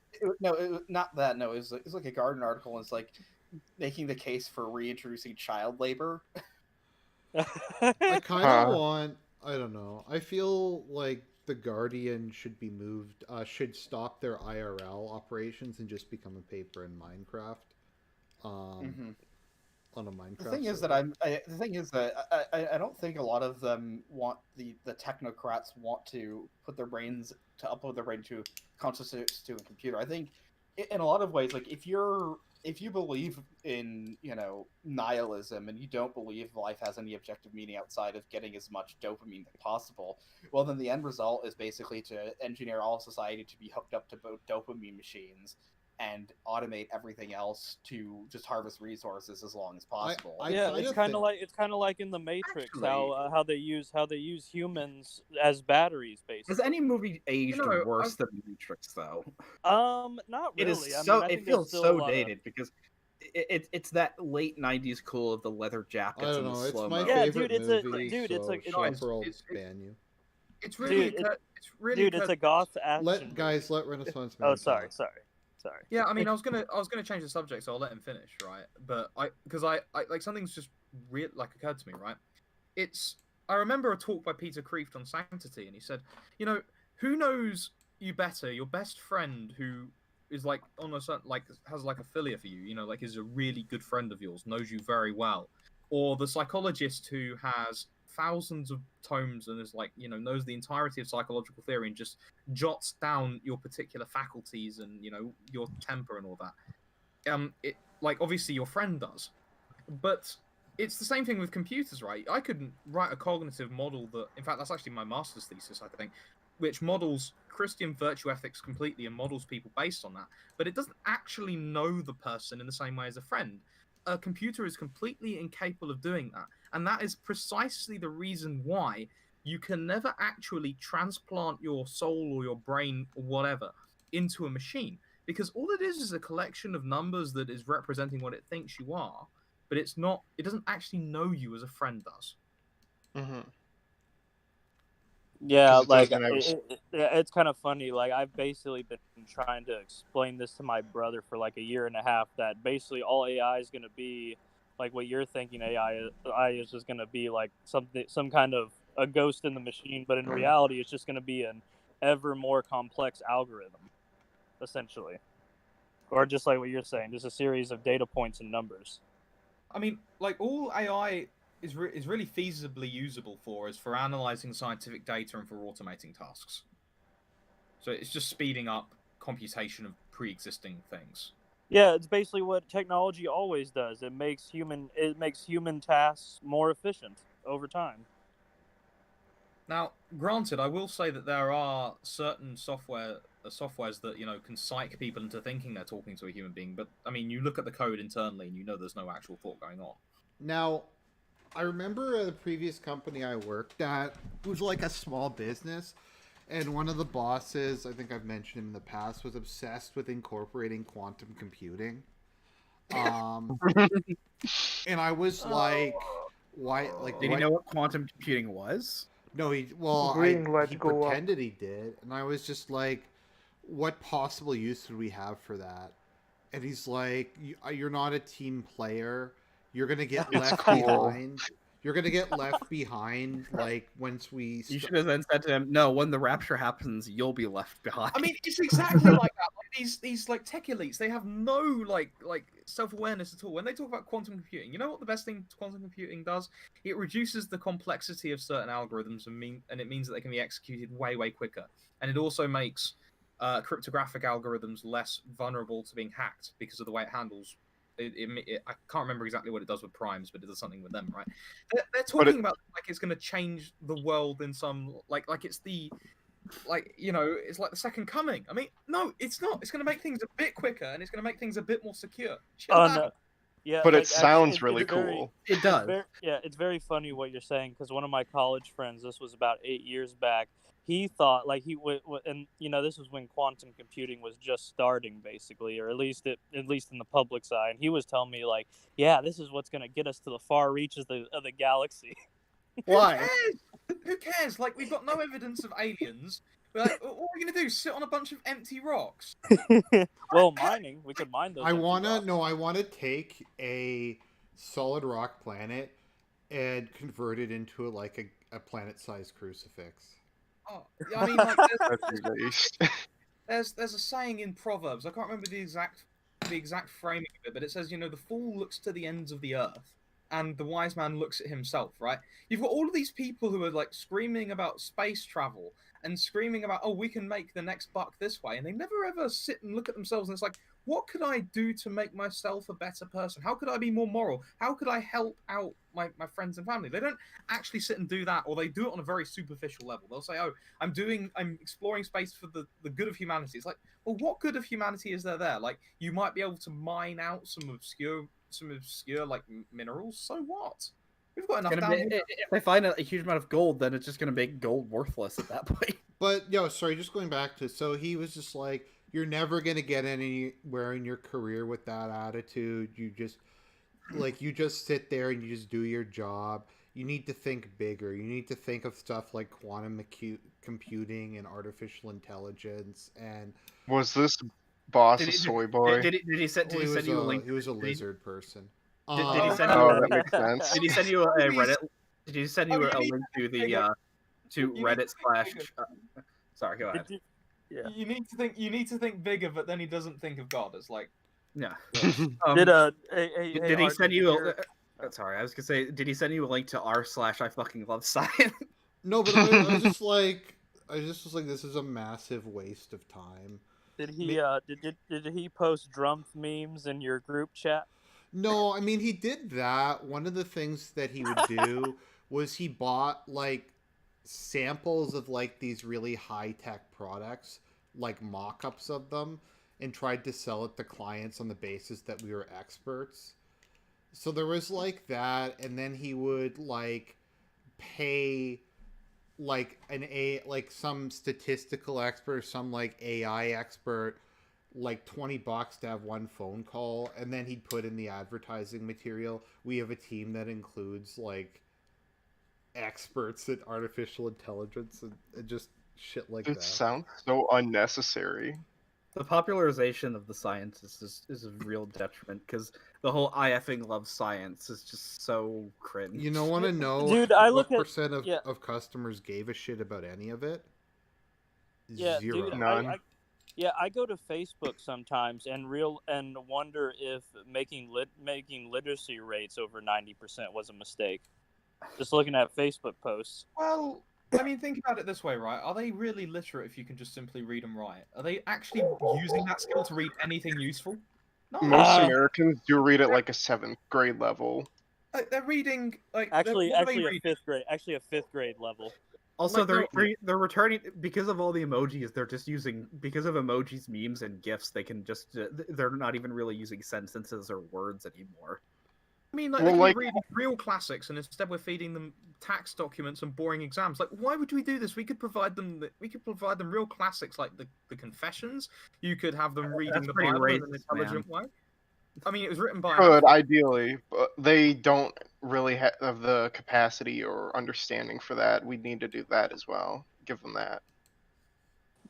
Not that. No, it's like a Garden article. And it's like making the case for reintroducing child labor. I kind Huh. of want. I don't know. I feel like the Guardian should be moved. Should stop their IRL operations and just become a paper in Minecraft. On a Minecraft. The thing is server. that I don't think a lot of them want the technocrats want to put their brains to upload their brain to consciousness to a computer. I think in a lot of ways, like if you believe in nihilism and you don't believe life has any objective meaning outside of getting as much dopamine as possible, well then the end result is basically to engineer all society to be hooked up to both dopamine machines and automate everything else to just harvest resources as long as possible. Yeah, it's kind of like in the Matrix, how they use humans as batteries, basically. Has any movie aged worse than Matrix, though? Not really. It is it feels so dated because it's that late '90s cool of the leather jackets I don't and know. the It's slow my mo. favorite it's movie. it's ban you. It's really, it's a goth action. Let Renaissance Man. Oh, sorry. Yeah, I mean, I was gonna change the subject, so I'll let him finish, right? But because I like something's just occurred to me, right? I remember a talk by Peter Kreeft on sanctity, and he said, who knows you better, your best friend who is like on a certain has like a philia for you, like is a really good friend of yours, knows you very well, or the psychologist who has thousands of tomes and is knows the entirety of psychological theory and just jots down your particular faculties and your temper and all that. It obviously your friend does, but it's the same thing with computers, right? I could write a cognitive model that, in fact, that's actually my master's thesis, I think, which models Christian virtue ethics completely and models people based on that, but it doesn't actually know the person in the same way as a friend. A computer is completely incapable of doing that, and that is precisely the reason why you can never actually transplant your soul or your brain or whatever into a machine, because all it is a collection of numbers that is representing what it thinks you are, but it doesn't actually know you as a friend does. Mm-hmm. Yeah, it's kind of funny. Like, I've basically been trying to explain this to my brother for like a year and a half, that basically all AI is going to be like what you're thinking AI is just going to be like some kind of a ghost in the machine, but in reality it's just going to be an ever more complex algorithm, essentially. Or just like what you're saying, just a series of data points and numbers. I mean, all AI is really feasibly usable for is for analyzing scientific data and for automating tasks. So it's just speeding up computation of pre-existing things. Yeah, it's basically what technology always does. It makes human tasks more efficient over time. Now, granted, I will say that there are certain softwares that can psych people into thinking they're talking to a human being. But I mean, you look at the code internally, and there's no actual thought going on. Now, I remember the previous company I worked at was like a small business, and one of the bosses, I think I've mentioned him in the past, was obsessed with incorporating quantum computing. And I was like, why? Like, did he know what quantum computing was? No, he pretended he did, and I was just like, what possible use would we have for that? And he's like, you're not a team player. You're gonna get left behind. You're gonna get left behind. Like once we. You should have then said to him, "No, when the rapture happens, you'll be left behind." I mean, it's exactly like that. Like these tech elites, they have no like self-awareness at all. When they talk about quantum computing, you know what the best thing quantum computing does? It reduces the complexity of certain algorithms and it means that they can be executed way quicker. And it also makes cryptographic algorithms less vulnerable to being hacked because of the way it handles. I can't remember exactly what it does with primes, but it does something with them, right? They're talking about like it's going to change the world in some like it's the like, you know, it's like the second coming. I mean, no, it's not. It's going to make things a bit quicker, and it's going to make things a bit more secure. Chill Oh out. no. Yeah, But it like actually, sounds really it's very, cool. It does. it's very funny what you're saying because one of my college friends, this was about 8 years back. He thought like and you know this was when quantum computing was just starting basically, or at least in the public's eye. And he was telling me like, yeah, this is what's gonna get us to the far reaches of the galaxy. Why? Who cares? Like, we've got no evidence of aliens. We're like, what are we going to do? Sit on a bunch of empty rocks? Well, mining, we could mine those. I empty wanna rocks. no, I wanna take a solid rock planet and convert it into like a planet-sized crucifix. Oh, yeah, I mean, like, That's based. there's a saying in Proverbs. I can't remember the exact framing of it, but it says, you know, the fool looks to the ends of the earth, and the wise man looks at himself. Right? You've got all of these people who are like screaming about space travel and screaming about, oh, we can make the next buck this way, and they never ever sit and look at themselves and it's like, what could I do to make myself a better person? How could I be more moral? How could I help out my friends and family? They don't actually sit and do that, or they do it on a very superficial level. They'll say, oh, I'm exploring space for the good of humanity. It's like, well, what good of humanity is there? Like, you might be able to mine out some obscure like minerals. So what? We've got enough down here. If they find a huge amount of gold, then it's just gonna make gold worthless at that point. But sorry, just going back to, so he was just like, you're never gonna get anywhere in your career with that attitude. You just sit there and you just do your job. You need to think bigger. You need to think of stuff like quantum computing and artificial intelligence. And Was this boss Did a he- soy boy? Did he send you a link? He was a lizard person. Did he send you? Oh, that makes sense. Did he send you a Reddit? Did he send you Oh, a you link to the bigger. to You need Reddit to slash? think Sorry, go ahead. Yeah. You need to think bigger, but then he doesn't think of God. It's like, Yeah. Did Did he Art, send you? hear- Sorry, I was gonna say, did he send you a link to r/I fucking love science? No, but I was just like, this is a massive waste of time. Did he did he post Drumpf memes in your group chat? No, I mean, he did that. One of the things that he would do was he bought like samples of like these really high-tech products, like mock-ups of them, and tried to sell it to clients on the basis that we were experts. So there was like that, and then he would like pay like some statistical expert, some like AI expert, like $20 to have one phone call, and then he'd put in the advertising material, we have a team that includes like experts in artificial intelligence, and just shit like It that. sounds so unnecessary. The popularization of the sciences is a real detriment because the whole I effing love science is just so cringe. You don't want to know, Dude, I what look at- percent of, yeah. of customers gave a shit about any of it? Yeah, Zero. dude, None. I go to Facebook sometimes and wonder if making literacy rates over 90% was a mistake. Just looking at Facebook posts. well, I mean, think about it this way, right? Are they really literate if you can just simply read and write? Are they actually using that skill to read anything useful? No. Most Americans do read at like a 7th grade level. Like, they're reading like Actually, what are they a reading? fifth grade level. Also, Like, they're returning because of all the emojis. They're just using, because of emojis, memes, and gifs. They can just they're not even really using sentences or words anymore. I mean, like, Well, they can like- be reading real classics, and instead we're feeding them tax documents and boring exams. Like, why would we do this? We could provide them real classics like the Confessions. You could have them reading That's the pretty Bible in an racist, intelligent way. I mean, it was written by. Good, ideally, but they don't really have the capacity or understanding for that. We need to do that as well. Give them that.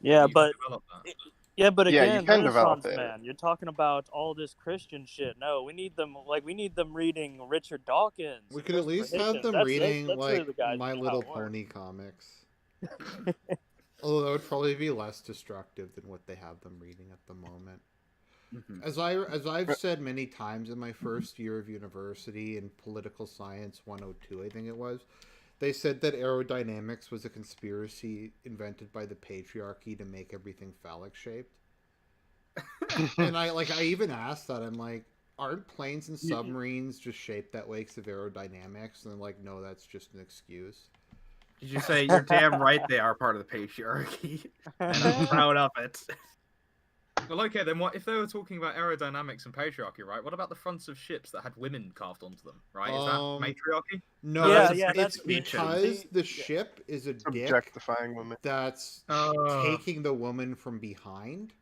Yeah, You can but develop that. yeah, but Yeah, you again, can develop Renaissance it. man, you're talking about all this Christian shit. No, we need them reading Richard Dawkins. We could at least have Hitchens. them That's reading really like the guys My who know Little how it works. Pony comics. Although that would probably be less destructive than what they have them reading at the moment. As I've said many times in my first year of university in Political Science 102, I think it was, they said that aerodynamics was a conspiracy invented by the patriarchy to make everything phallic shaped. And I even asked that. I'm like, aren't planes and submarines just shaped that way because of aerodynamics? And they're like, no, that's just an excuse. Did you say you're damn right they are part of the patriarchy? And I'm proud of it. Well, okay, then what if they were talking about aerodynamics and patriarchy, right? What about the fronts of ships that had women carved onto them, right? Is that matriarchy? No, Yeah, it's, yeah, it's that's because the ship is a It's dick objectifying women. that's Oh. taking the woman from behind.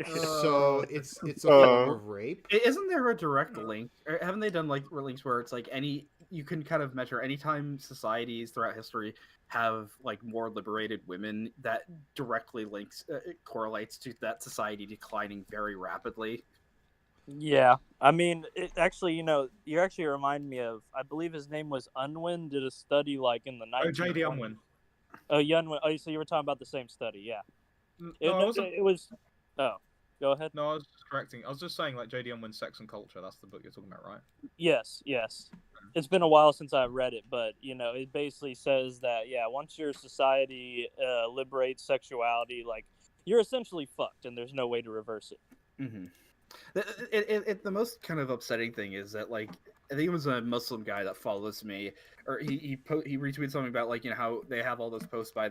Oh. So it's a form of rape. Isn't there a direct link? Or haven't they done like links where it's like you can kind of measure anytime societies throughout history have like more liberated women, that directly links it correlates to that society declining very rapidly. Yeah, I mean, it actually, you actually remind me of. I believe his name was Unwin. Did a study like in the 1920s. J.D. Unwin. Oh, Unwin. Oh, so you were talking about the same study? Yeah. No, I wasn't. It was. Oh, go ahead. No, I was just correcting. I was just saying, like, J.D. Unwin's Sex and Culture. That's the book you're talking about, right? Yes, yes. It's been a while since I read it, but it basically says that once your society liberates sexuality, like you're essentially fucked, and there's no way to reverse it. Mm-hmm. The most kind of upsetting thing is that, like, I think it was a Muslim guy that follows me, or he retweeted something about, like, how they have all those posts by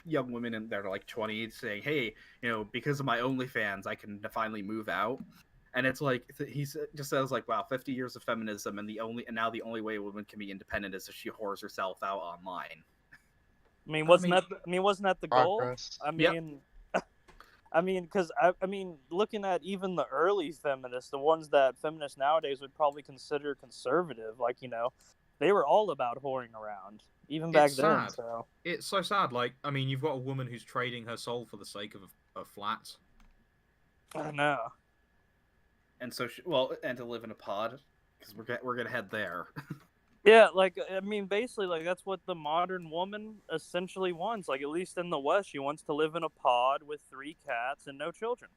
young women in their like 20s saying, hey, because of my OnlyFans I can finally move out. And it's like he just says like, wow, 50 years of feminism, and now the only way a woman can be independent is if she whores herself out online. I mean, wasn't that the goal? Progress. I mean, because looking at even the early feminists, the ones that feminists nowadays would probably consider conservative, like they were all about whoring around, even back then. Sad. So it's so sad. Like, I mean, you've got a woman who's trading her soul for the sake of a flat. I know. And so, and to live in a pod, because we're gonna head there. Yeah, like, I mean, basically, like, that's what the modern woman essentially wants. Like, at least in the West, she wants to live in a pod with 3 cats and no children.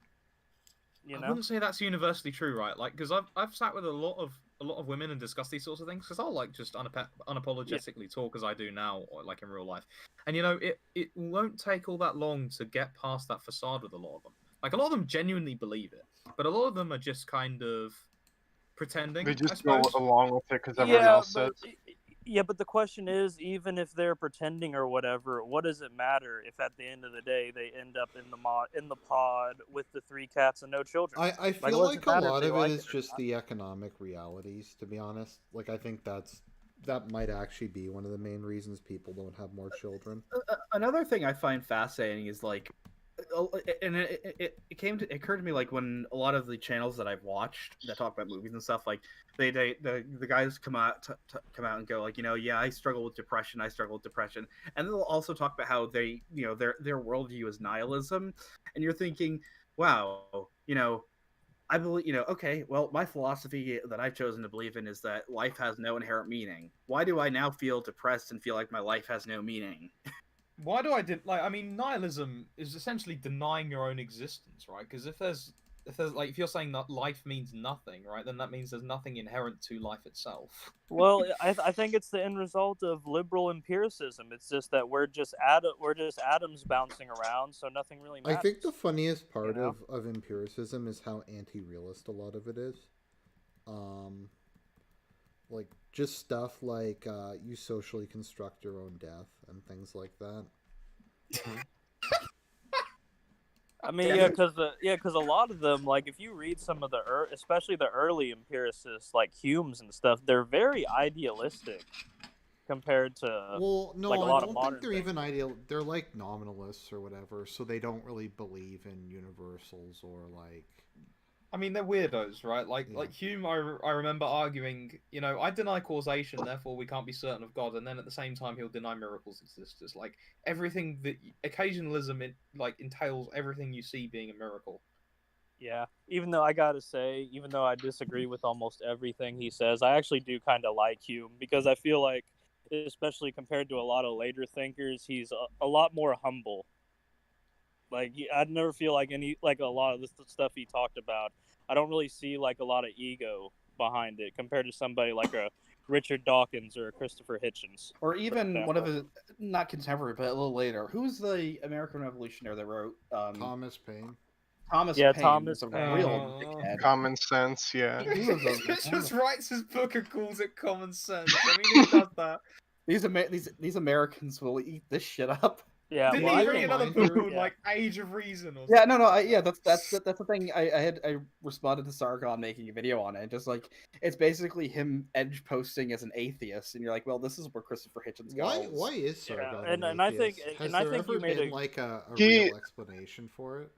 I wouldn't say that's universally true, right? Like, because I've sat with a lot of women and discussed these sorts of things, because I'll like just unapologetically talk as I do now, or like in real life. And it won't take all that long to get past that facade with a lot of them. Like, a lot of them genuinely believe it, but a lot of them are just kind of pretending. They I just go suppose. along with it because everyone else says. Yeah, but the question is, even if they're pretending or whatever, what does it matter if at the end of the day they end up in the pod with the 3 cats and no children? I feel like a lot of it is just the economic realities, to be honest. Like, I think that might actually be one of the main reasons people don't have more children. Another thing I find fascinating is like, and it occurred to me, like, when a lot of the channels that I've watched that talk about movies and stuff, like the guys come out and go like, I struggle with depression, and they'll also talk about how they, their worldview is nihilism, and you're thinking, wow, I believe, okay, well, my philosophy that I've chosen to believe in is that life has no inherent meaning. Why do I now feel depressed and feel like my life has no meaning? Why do I mean, nihilism is essentially denying your own existence, right? Because if you're saying that life means nothing, right, then that means there's nothing inherent to life itself. Well, I think it's the end result of liberal empiricism. It's just that we're just atoms bouncing around, so nothing really matters. I think the funniest part of empiricism is how anti-realist a lot of it is. Like, just stuff like you socially construct your own death and things like that. I mean, because a lot of them, like, if you read some of especially the early empiricists, like Hume's and stuff, they're very idealistic compared to a lot of modern. I don't think they're even ideal. They're like nominalists or whatever, so they don't really believe in universals or like. I mean, they're weirdos, right? Like Hume, I remember arguing, I deny causation, therefore we can't be certain of God, and then at the same time he'll deny miracles existence. Like, everything that occasionalism entails everything you see being a miracle. Yeah, even though I gotta say, even though I disagree with almost everything he says, I actually do kind of like Hume, because I feel like, especially compared to a lot of later thinkers, he's a lot more humble. Like, I'd never feel like a lot of the stuff he talked about, I don't really see like a lot of ego behind it compared to somebody like a Richard Dawkins or a Christopher Hitchens. Or even one of his, not contemporary, but a little later. Who's the American revolutionary that wrote Thomas Paine? Thomas Paine was a real dickhead. Common sense, yeah. He just writes his book and calls it common sense. I mean, he does that. These Americans will eat this shit up. Yeah, Didn't well, he I read think another reminder- book called yeah. like Age of Reason or Yeah, something? yeah, that's the thing. I responded to Sargon making a video on it, just like it's basically him edge posting as an atheist, and you're like, well, this is where Christopher Hitchens Why? goes. Why is Sargon and an I think atheist? Has and I there think you ever made been a like a He- real explanation for it?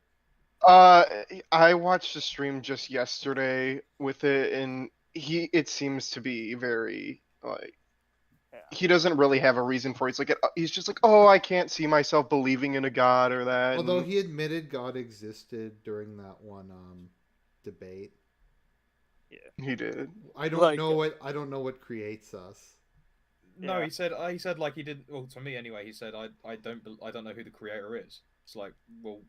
I watched a stream just yesterday with it, and it seems to be very like he doesn't really have a reason for it. He's just like, oh, I can't see myself believing in a god or that. Although and he admitted God existed during that one debate. he did. I don't Like- know what creates us. No, Yeah. he said like he didn't. Well, to me anyway, he said I don't know who the creator is. It's like, well,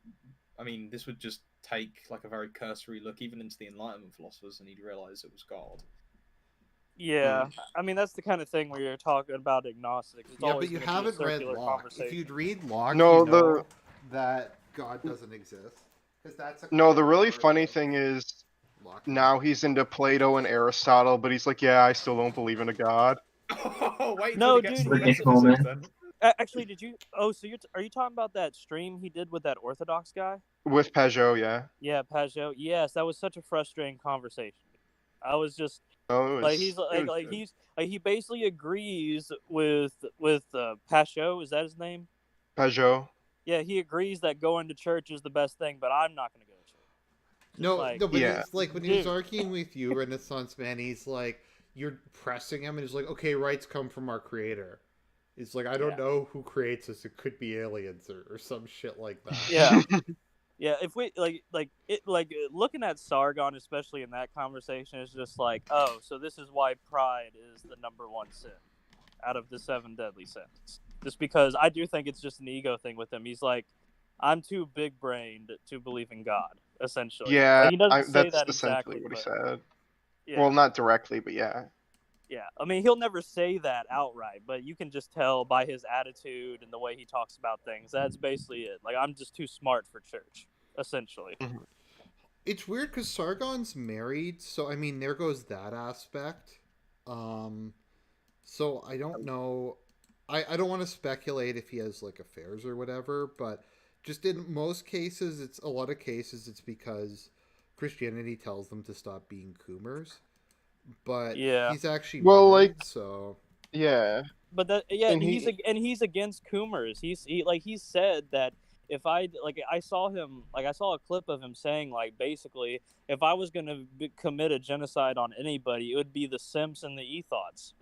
I mean, this would just take like a very cursory look even into the Enlightenment philosophers, and he'd realize it was God. Yeah, I mean that's the kind of thing where you're talking about agnostics. It's Yeah, but always you gonna be a haven't read circular Locke. If conversation. you'd read Locke, No, you know that God doesn't exist. Because that's a No, the really part funny of thing is Locke. now he's into Plato and Aristotle, but he's like, yeah, I still don't believe in a god. Oh, wait No, until he gets dude, to the he- metaphysics then. Actually, did you? Oh, so are you talking about that stream he did with that Orthodox guy? With Peugeot, yeah. Yeah, Pajot. Yes, that was such a frustrating conversation. I was just Oh, it was, like he's it was good. he's he basically agrees with Pajot. Is that his name? Peugeot. Yeah, he agrees that going to church is the best thing, but I'm not going to go to church. Just No, like, no, but Yeah. it's like when he was Dude. arguing with you, Renaissance man, he's like, you're pressing him, and he's like, okay, rights come from our creator. It's like, I don't Yeah. know who creates us. It could be aliens or some shit like that. Yeah. Yeah, if we looking at Sargon, especially in that conversation, is just like, oh, so this is why pride is the number one sin out of the 7 deadly sins. Just because I do think it's just an ego thing with him. He's like, I'm too big brained to believe in God, essentially. Yeah, Like, he doesn't say that's that essentially exactly, what he but, said. yeah. Well, not directly, but yeah. Yeah, I mean, he'll never say that outright, but you can just tell by his attitude and the way he talks about things. That's basically it. Like, I'm just too smart for church, essentially. It's weird because Sargon's married, so I mean, there goes that aspect. So I don't know. I don't want to speculate if he has like affairs or whatever, but just in most cases, it's a lot of cases it's because Christianity tells them to stop being coomers. But Yeah. he's actually Well, married, like- so But that, yeah, And and he's against coomers. He said that if I saw a clip of him saying like basically if I was gonna commit a genocide on anybody, it would be the simps and the ethos.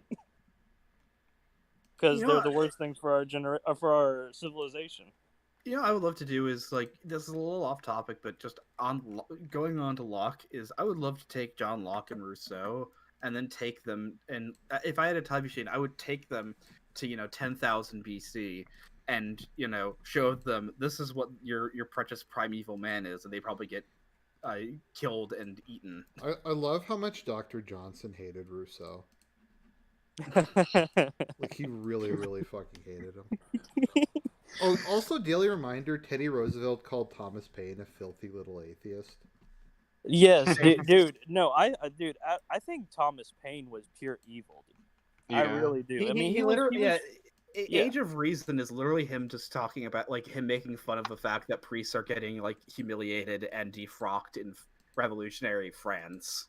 Because You know they're the what? worst things for our civilization. You know, I would love to do is like this is a little off topic, but just going on to Locke is I would love to take John Locke and Rousseau and then take them and if I had a time machine, I would take them to 10,000 BC and show them this is what your precious primeval man is, and they probably get killed and eaten. I love how much Dr. Johnson hated Rousseau. Like he really, really fucking hated him. Oh, also, daily reminder: Teddy Roosevelt called Thomas Paine a filthy little atheist. Yes, dude. No, I think Thomas Paine was pure evil. Dude. I Yeah. really do. I mean, he literally was, yeah. Age of Reason is literally him just talking about like him making fun of the fact that priests are getting like humiliated and defrocked in revolutionary France.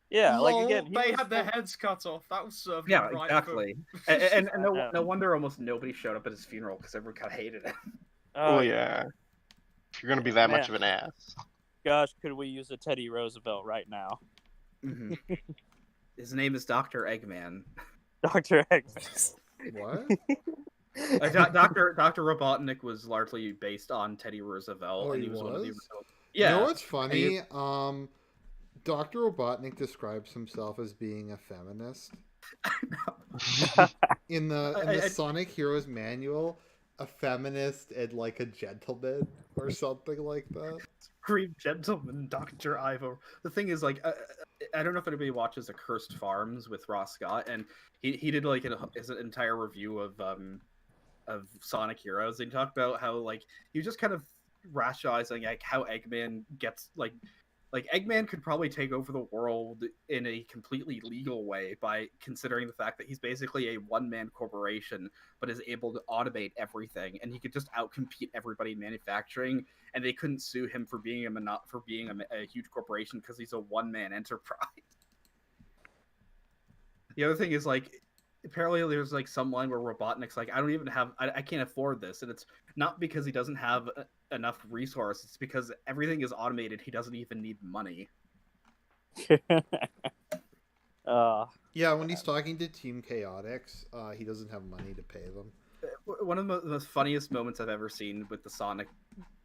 Yeah, like Lol, again, he they was had their heads cut off. That was served Yeah, right exactly. And Yeah. no wonder almost nobody showed up at his funeral because everyone kind of hated him. Oh Well, yeah. If you're gonna be that much Man. of an ass. gosh, could we use a Teddy Roosevelt right now? Mhm. His name is Dr. Eggman. Dr. Eggman. What? Dr. Robotnik was largely based on Teddy Roosevelt, Oh, and he he was one of the was? original. You Yeah. know what's funny? Dr. Robotnik describes himself as being a feminist. In the I- Sonic Heroes manual, a feminist and like a gentleman or something like that. Green Gentleman, Dr. Ivo. The thing is, like, I don't know if anybody watches Accursed Farms with Ross Scott, and he did like his entire review of Sonic Heroes. And he talked about how like he was just kind of rationalizing like how Eggman gets like Like Eggman could probably take over the world in a completely legal way by considering the fact that he's basically a one-man corporation, but is able to automate everything, and he could just outcompete everybody in manufacturing, and they couldn't sue him for being a huge corporation because he's a one-man enterprise. The other thing is like, apparently there's like some line where Robotnik's like, I can't afford this, and it's not because he doesn't have enough resources. It's because everything is automated. He doesn't even need money. Yeah, when he's talking to Team Chaotix, he doesn't have money to pay them. One of the most funniest moments I've ever seen with the Sonic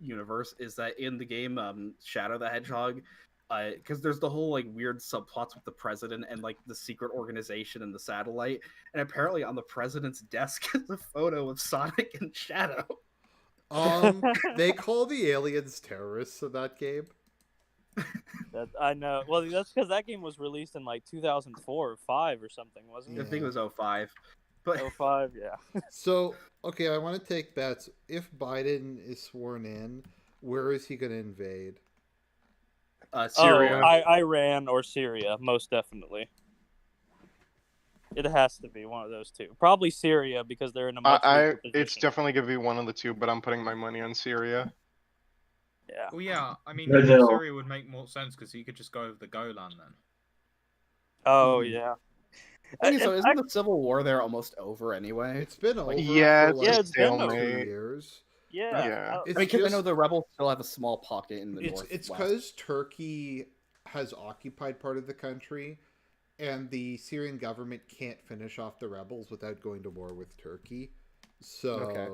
universe is that in the game Shadow the Hedgehog, because there's the whole like weird subplots with the president and like the secret organization and the satellite, and apparently on the president's desk is a photo of Sonic and Shadow. They call the aliens terrorists in that game. I know. Well, that's because that game was released in like 2004 or 5 or something, wasn't I it? think it was 05. But 05, yeah. So, okay, I want to take bets. If Biden is sworn in, where is he going to invade? Syria. Iran or Syria, most definitely. It has to be one of those two. Probably Syria because they're in a much weaker position. It's definitely gonna be one of the two, but I'm putting my money on Syria. Yeah. Well, yeah. I mean, Brazil. Syria would make more sense because he could just go over the Golan then. Oh, yeah. Thing is, though, isn't the Civil War there almost over anyway? It's been over Yeah, for it's like Yeah, it's been 2 stalemate. years. Yeah. Yeah. It's I mean, because I know just- the rebels still have a small pocket in the north. It's because Turkey has occupied part of the country, and the Syrian government can't finish off the rebels without going to war with Turkey. So, Okay.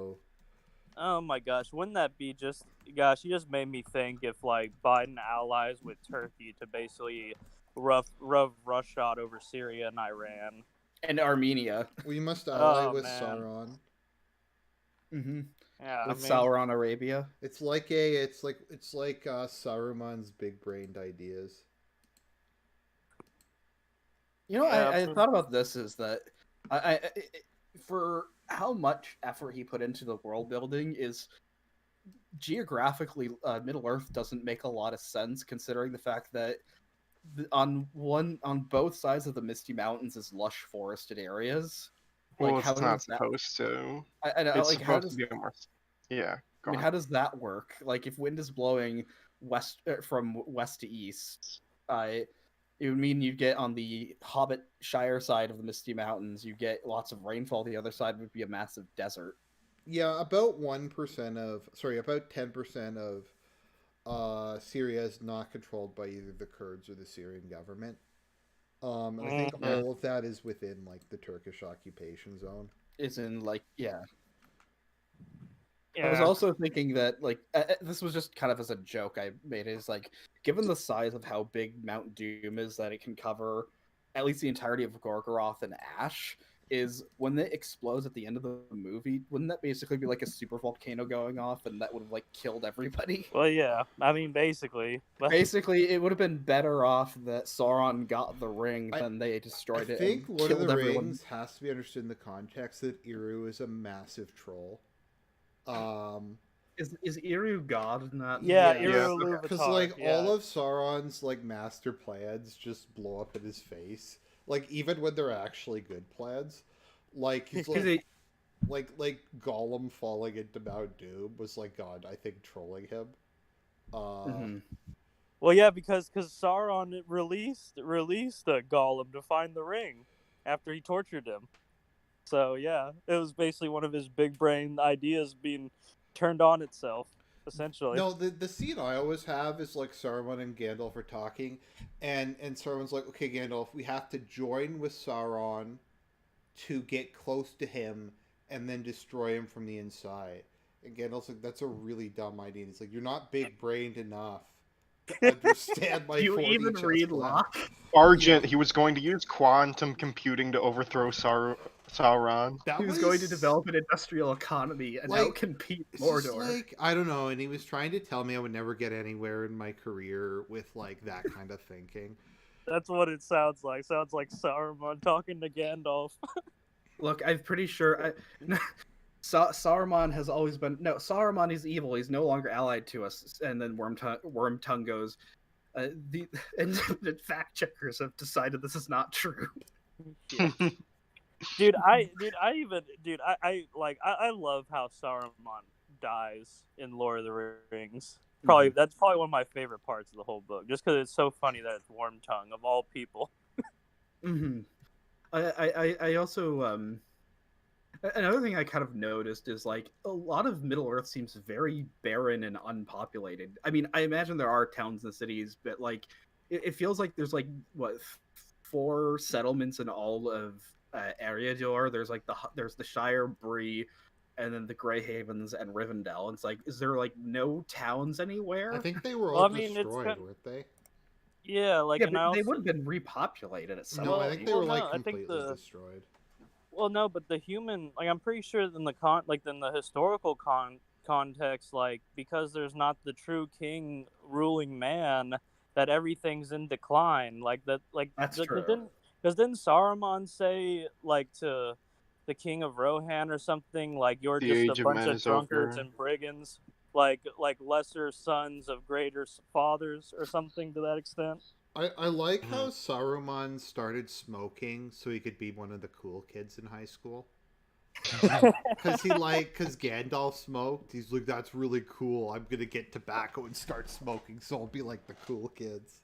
Oh my gosh, wouldn't that be just... Gosh, you just made me think if, like, Biden allies with Turkey to basically rough roughshod over Syria and Iran. And Armenia. we must ally Oh, with man. Sauron. Mm-hmm. Yeah, With I mean... Sauron Arabia. It's like Saruman's big-brained ideas. You know, Yeah, I thought about this is that for how much effort he put into the world building is geographically Middle Earth doesn't make a lot of sense considering the fact that on both sides of the Misty Mountains is lush forested areas. Well, Like, how it's not does that- supposed to. I know, It's like, how supposed does to be more. Yeah. I mean, how does that work? Like, if wind is blowing from west to east, it would mean you'd get on the Hobbit Shire side of the Misty Mountains, you get lots of rainfall. The other side would be a massive desert. Yeah, about 10% of Syria is not controlled by either the Kurds or the Syrian government. And I think all of that is within like the Turkish occupation zone. Is in like, yeah. Yeah. I was also thinking that like this was just kind of as a joke I made. Is like, given the size of how big Mount Doom is, that it can cover at least the entirety of Gorgoroth and Ash. Is when it explodes at the end of the movie, wouldn't that basically be like a super volcano going off, and that would have like killed everybody? Well, yeah. I mean, basically. But... Basically, it would have been better off that Sauron got the ring I- than they destroyed I it. think and Lord of killed the everyone. Rings has to be understood in the context that Eru is a massive troll. Is Eru God in that? Yeah, Yeah. Eru Yeah. Ilúvatar, Because like yeah. all of Sauron's like master plans just blow up in his face. Like even when they're actually good plans, like he's like Gollum falling into Mount Doom was like God, I think, trolling him. Mhm. Well, yeah, because Sauron released Gollum to find the ring after he tortured him. So yeah, it was basically one of his big brain ideas being turned on itself, essentially. No, the scene I always have is like Saruman and Gandalf are talking, and Saruman's like, okay, Gandalf, we have to join with Sauron to get close to him and then destroy him from the inside. And Gandalf's like, that's a really dumb idea. And he's like, you're not big brained enough to understand my Do you 4D even chess read plan." Locke? Argent, he was going to use quantum computing to overthrow Sauron. That He was going to develop an industrial economy and like, outcompete it's just Mordor. like, I don't know, and he was trying to tell me I would never get anywhere in my career with like that kind of thinking. That's what it sounds like. Sounds like Saruman talking to Gandalf. Look, I'm pretty sure Saruman has always been Saruman is evil. He's no longer allied to us. And then Wormtongue goes, The independent fact checkers have decided this is not true. Yeah. I love how Saruman dies in Lord of the Rings. That's probably one of my favorite parts of the whole book, just because it's so funny that it's Worm Tongue of all people. Mm-hmm. I also another thing I kind of noticed is like a lot of Middle Earth seems very barren and unpopulated. I mean, I imagine there are towns and cities, but like it feels like there's like what 4 settlements in all of Eriador. There's like there's the Shire, Bree, and then the Grey Havens and Rivendell. It's like, is there like no towns anywhere? I think they were Well, all I mean, it's destroyed, kind- weren't they? Yeah, like, Yeah, and but I also they would have been repopulated at some No, I Well- think point. they were well, like no, I think completely destroyed. well, no, but the human, like, I'm pretty sure in the in the historical context, like, because there's not the true king ruling man, that everything's in decline. Like that, like That's true. Because didn't Saruman say like to the king of Rohan or something, like, you're The just age a of bunch man of is drunkards over. and brigands, like lesser sons of greater fathers or something to that extent. I like how Saruman started smoking so he could be one of the cool kids in high school. Because Gandalf smoked. He's like, that's really cool. I'm going to get tobacco and start smoking, so I'll be like the cool kids.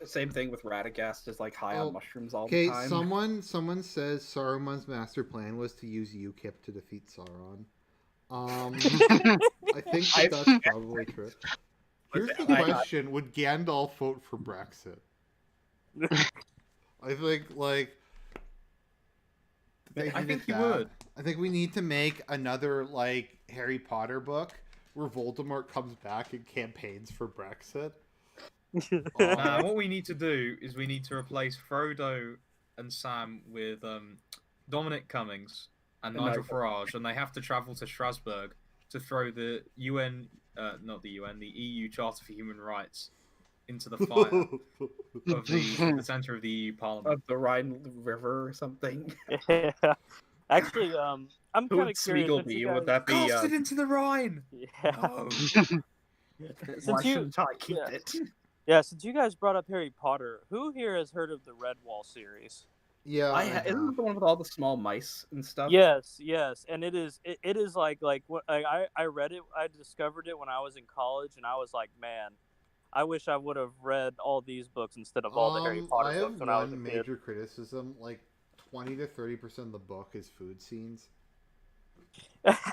Same thing with Radagast, is like high on mushrooms all the Okay, time. someone says Saruman's master plan was to use UKIP to defeat Sauron. I think that's probably true. Here's the question: would Gandalf vote for Brexit? I think I think he would. I think we need to make another like Harry Potter book where Voldemort comes back and campaigns for Brexit. What we need to do is we need to replace Frodo and Sam with Dominic Cummings and Nigel Farage, and they have to travel to Strasbourg to throw the UN, not the UN, the EU Charter for Human Rights into the fire of the center of the EU Parliament. Of the Rhine River or something. Yeah. Actually, I'm Who kind would of curious. Smeagol Since be? you guys... Would that be Cast it into the Rhine! Yeah. No. Why shouldn't I keep it? Yeah, since you guys brought up Harry Potter, who here has heard of the Redwall series? Yeah, Isn't it the one with all the small mice and stuff? Yes, and it is like what I read it, I discovered it when I was in college, and I was like, man, I wish I would have read all these books instead of all the Harry Potter I books have when I was a one kid. major criticism: like 20 to 30% of the book is food scenes.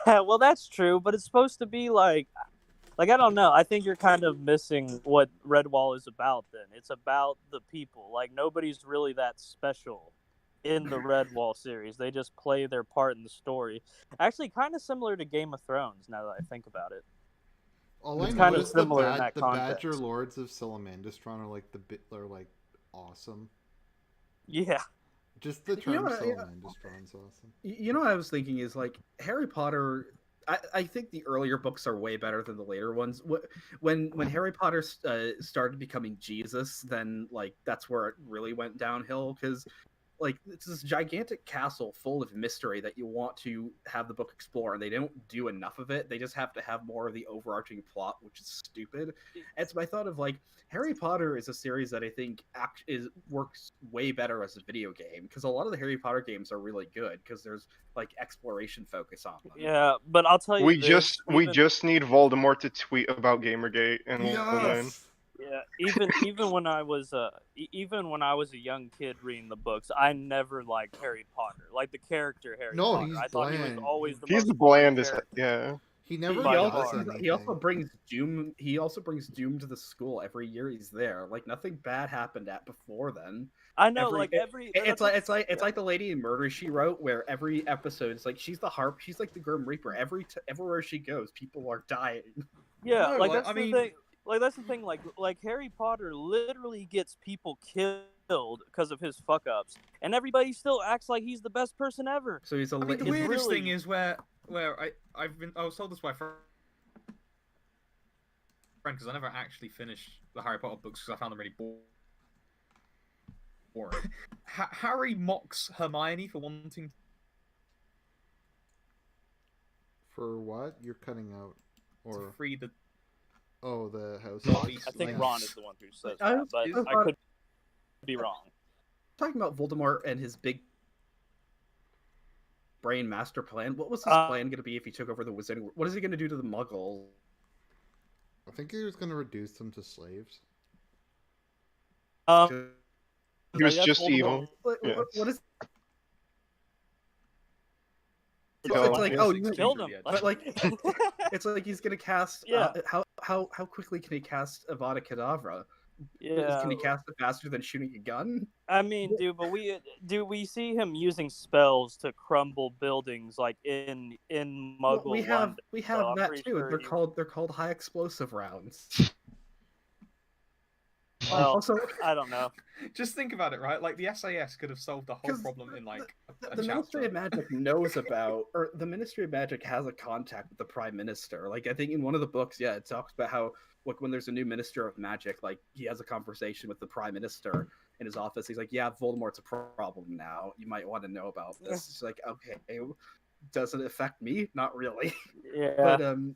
Well, that's true, but it's supposed to be like I don't know. I think you're kind of missing what Redwall is about. Then it's about the people. Like, nobody's really that special in the Redwall series. They just play their part in the story. Actually, kind of similar to Game of Thrones. Now that I think about it. All It's I kind know of is similar in that the context. Badger Lords of Salamandastron are like awesome. Yeah. Just the term what, Salamandastron's awesome. You know what I was thinking is like Harry Potter. I think the earlier books are way better than the later ones. When Harry Potter started becoming Jesus, then like that's where it really went downhill, because like it's this gigantic castle full of mystery that you want to have the book explore, and they don't do enough of it. They just have to have more of the overarching plot, which is stupid. And so I thought of like Harry Potter is a series that I think works way better as a video game, because a lot of the Harry Potter games are really good because there's like exploration focus on them. Yeah, but I'll tell you We this, we just need Voldemort to tweet about Gamergate and we'll win. Yeah, even when I was a young kid reading the books, I never liked Harry Potter. Like the character Harry Potter. He's I thought he was bland. always the He's most the boring blandest. character. Yeah. He never By does far. anything. He also brings Doom. He also brings Doom to the school every year he's there. Like nothing bad happened before then. I know, It's like the Lady in Murder She Wrote, where every episode is like she's the harp, she's like the Grim Reaper. Everywhere she goes, people are dying. Yeah, No, like like, that's I the mean- thing. Like that's the thing. Like Harry Potter literally gets people killed because of his fuck ups, and everybody still acts like he's the best person ever. So he's a I mean, the his- weirdest really- thing is where I was told this by a friend, because I never actually finished the Harry Potter books because I found them really boring. Harry mocks Hermione for wanting For what? You're cutting out. to Or free the Oh, the house. Not Hawk? least I think Yeah. Ron is the one who says I that, was- but I I thought- could be wrong. Talking about Voldemort and his big brain master plan. What was his plan going to be if he took over the Wizarding World? What is he going to do to the Muggles? I think he was going to reduce them to slaves. He was that's just Voldemort. evil. What, Yeah. what is? No, It's like, yeah. oh, Six killed to him. the edge. but like, it's like he's gonna cast. Yeah. How quickly can he cast Avada Kedavra? Yeah, Can he cast it faster than shooting a gun? I mean, but we see him using spells to crumble buildings like in Muggle we have London. we so have I'm that pretty too. sure They're called high explosive rounds. Well, Also, I don't know. Just think about it, right? Like the SAS could have solved the whole 'Cause problem in like a the Ministry chapter. of Magic knows about, or the Ministry of Magic has a contact with the Prime Minister. Like I think in one of the books, yeah, it talks about how like when there's a new Minister of Magic, like he has a conversation with the Prime Minister in his office. He's like, "Yeah, Voldemort's a problem now. You might want to know about this." It's like, okay, does it affect me? Not really. Yeah, But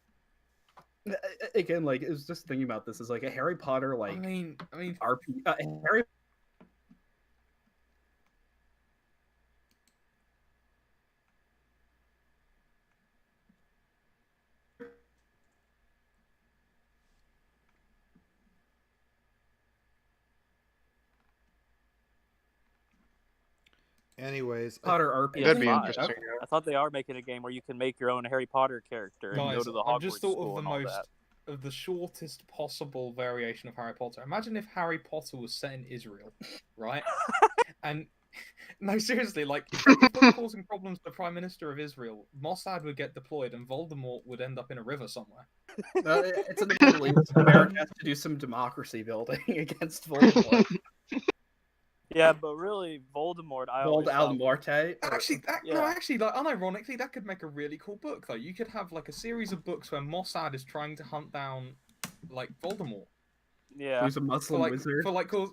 again, like, it was just thinking about this is like a Harry Potter, like I mean, RP, Harry. Anyways, Potter RP. That'd be PS5. interesting. I thought they are making a game where you can make your own Harry Potter character and go guys, to the I've Hogwarts just thought school of the and all most that. of the shortest possible variation of Harry Potter. Imagine if Harry Potter was set in Israel, right? And no, seriously, like if we're causing problems to the Prime Minister of Israel, Mossad would get deployed and Voldemort would end up in a river somewhere. It's in the Middle East. America has to do some democracy building against Voldemort. Yeah, but really, Voldemort. I always Vold Al thought- Morte. Actually, no, Yeah. actually, like unironically, that could make a really cool book. Though you could have like a series of books where Mossad is trying to hunt down like Voldemort Yeah, Who's a Muslim wizard. for like cause.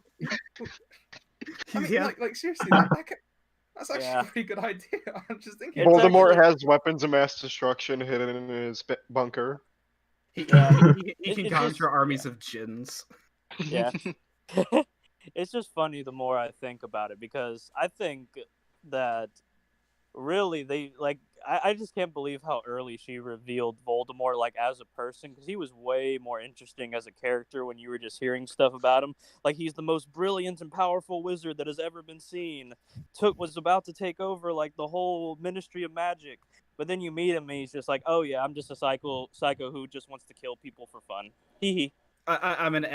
I mean, Yeah. like seriously, that's actually Yeah. a pretty good idea. I'm just thinking. It's Voldemort actually- has weapons of mass destruction hidden in his bunker. He It- can it conjure just- armies of jinns. Yeah. It's just funny the more I think about it because I think that really they like I just can't believe how early she revealed Voldemort like as a person because he was way more interesting as a character when you were just hearing stuff about him. Like he's the most brilliant and powerful wizard that has ever been seen. Was about to take over like the whole Ministry of Magic. But then you meet him and he's just like, "Oh yeah, I'm just a psycho who just wants to kill people for fun." Hee hee. I'm an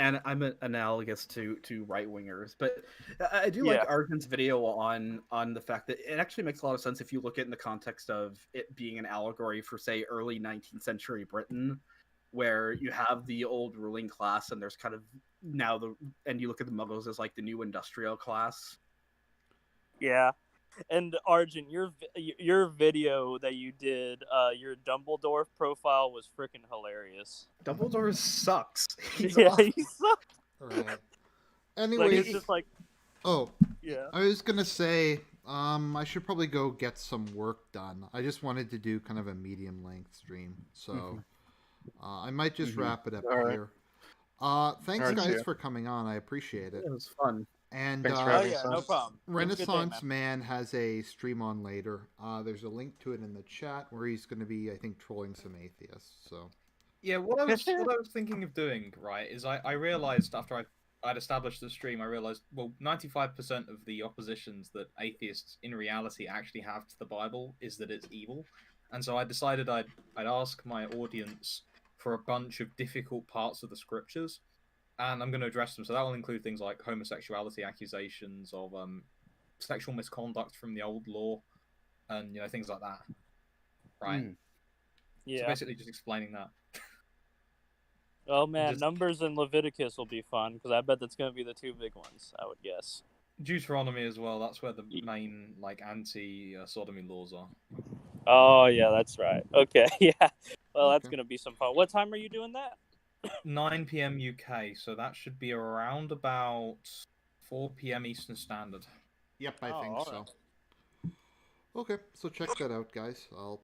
analogous to right wingers, but I do like Yeah. Arjun's video on the fact that it actually makes a lot of sense if you look at it in the context of it being an allegory for say early 19th century Britain, where you have the old ruling class and there's kind of now and you look at the Muggles as like the new industrial class. Yeah. And Arjun, your video that you did, your Dumbledore profile was freaking hilarious. Dumbledore sucks. He's Yeah, awful. he sucked. Right. Like Anyways, it's just like, oh, yeah. I was gonna say, I should probably go get some work done. I just wanted to do kind of a medium length stream, so I might just wrap it up All right. here. Thanks All right, see guys ya. for coming on. I appreciate it. It was fun. And Thanks for Oh having yeah, us no on. problem. Have a good day, Renaissance man. Man has a stream on later. There's a link to it in the chat where he's going to be, I think, trolling some atheists. So Yeah, what I was thinking of doing, right, is I realized after I'd established the stream, I realized, well, 95% of the oppositions that atheists in reality actually have to the Bible is that it's evil. And so I decided I'd ask my audience for a bunch of difficult parts of the scriptures, and I'm going to address them. So that will include things like homosexuality accusations of sexual misconduct from the old law, and things like that. Right. So Yeah. basically, just explaining that. Oh man, just- Numbers and Leviticus will be fun because I bet that's going to be the two big ones. I would guess. Deuteronomy as well. That's where the main anti-sodomy laws are. Oh yeah, that's right. Okay, yeah. Well, that's Okay. going to be some fun. What time are you doing that? 9 p.m. UK, so that should be around about 4 p.m. Eastern Standard. yep, I Oh, think all so. Okay, so check that out, guys. I'll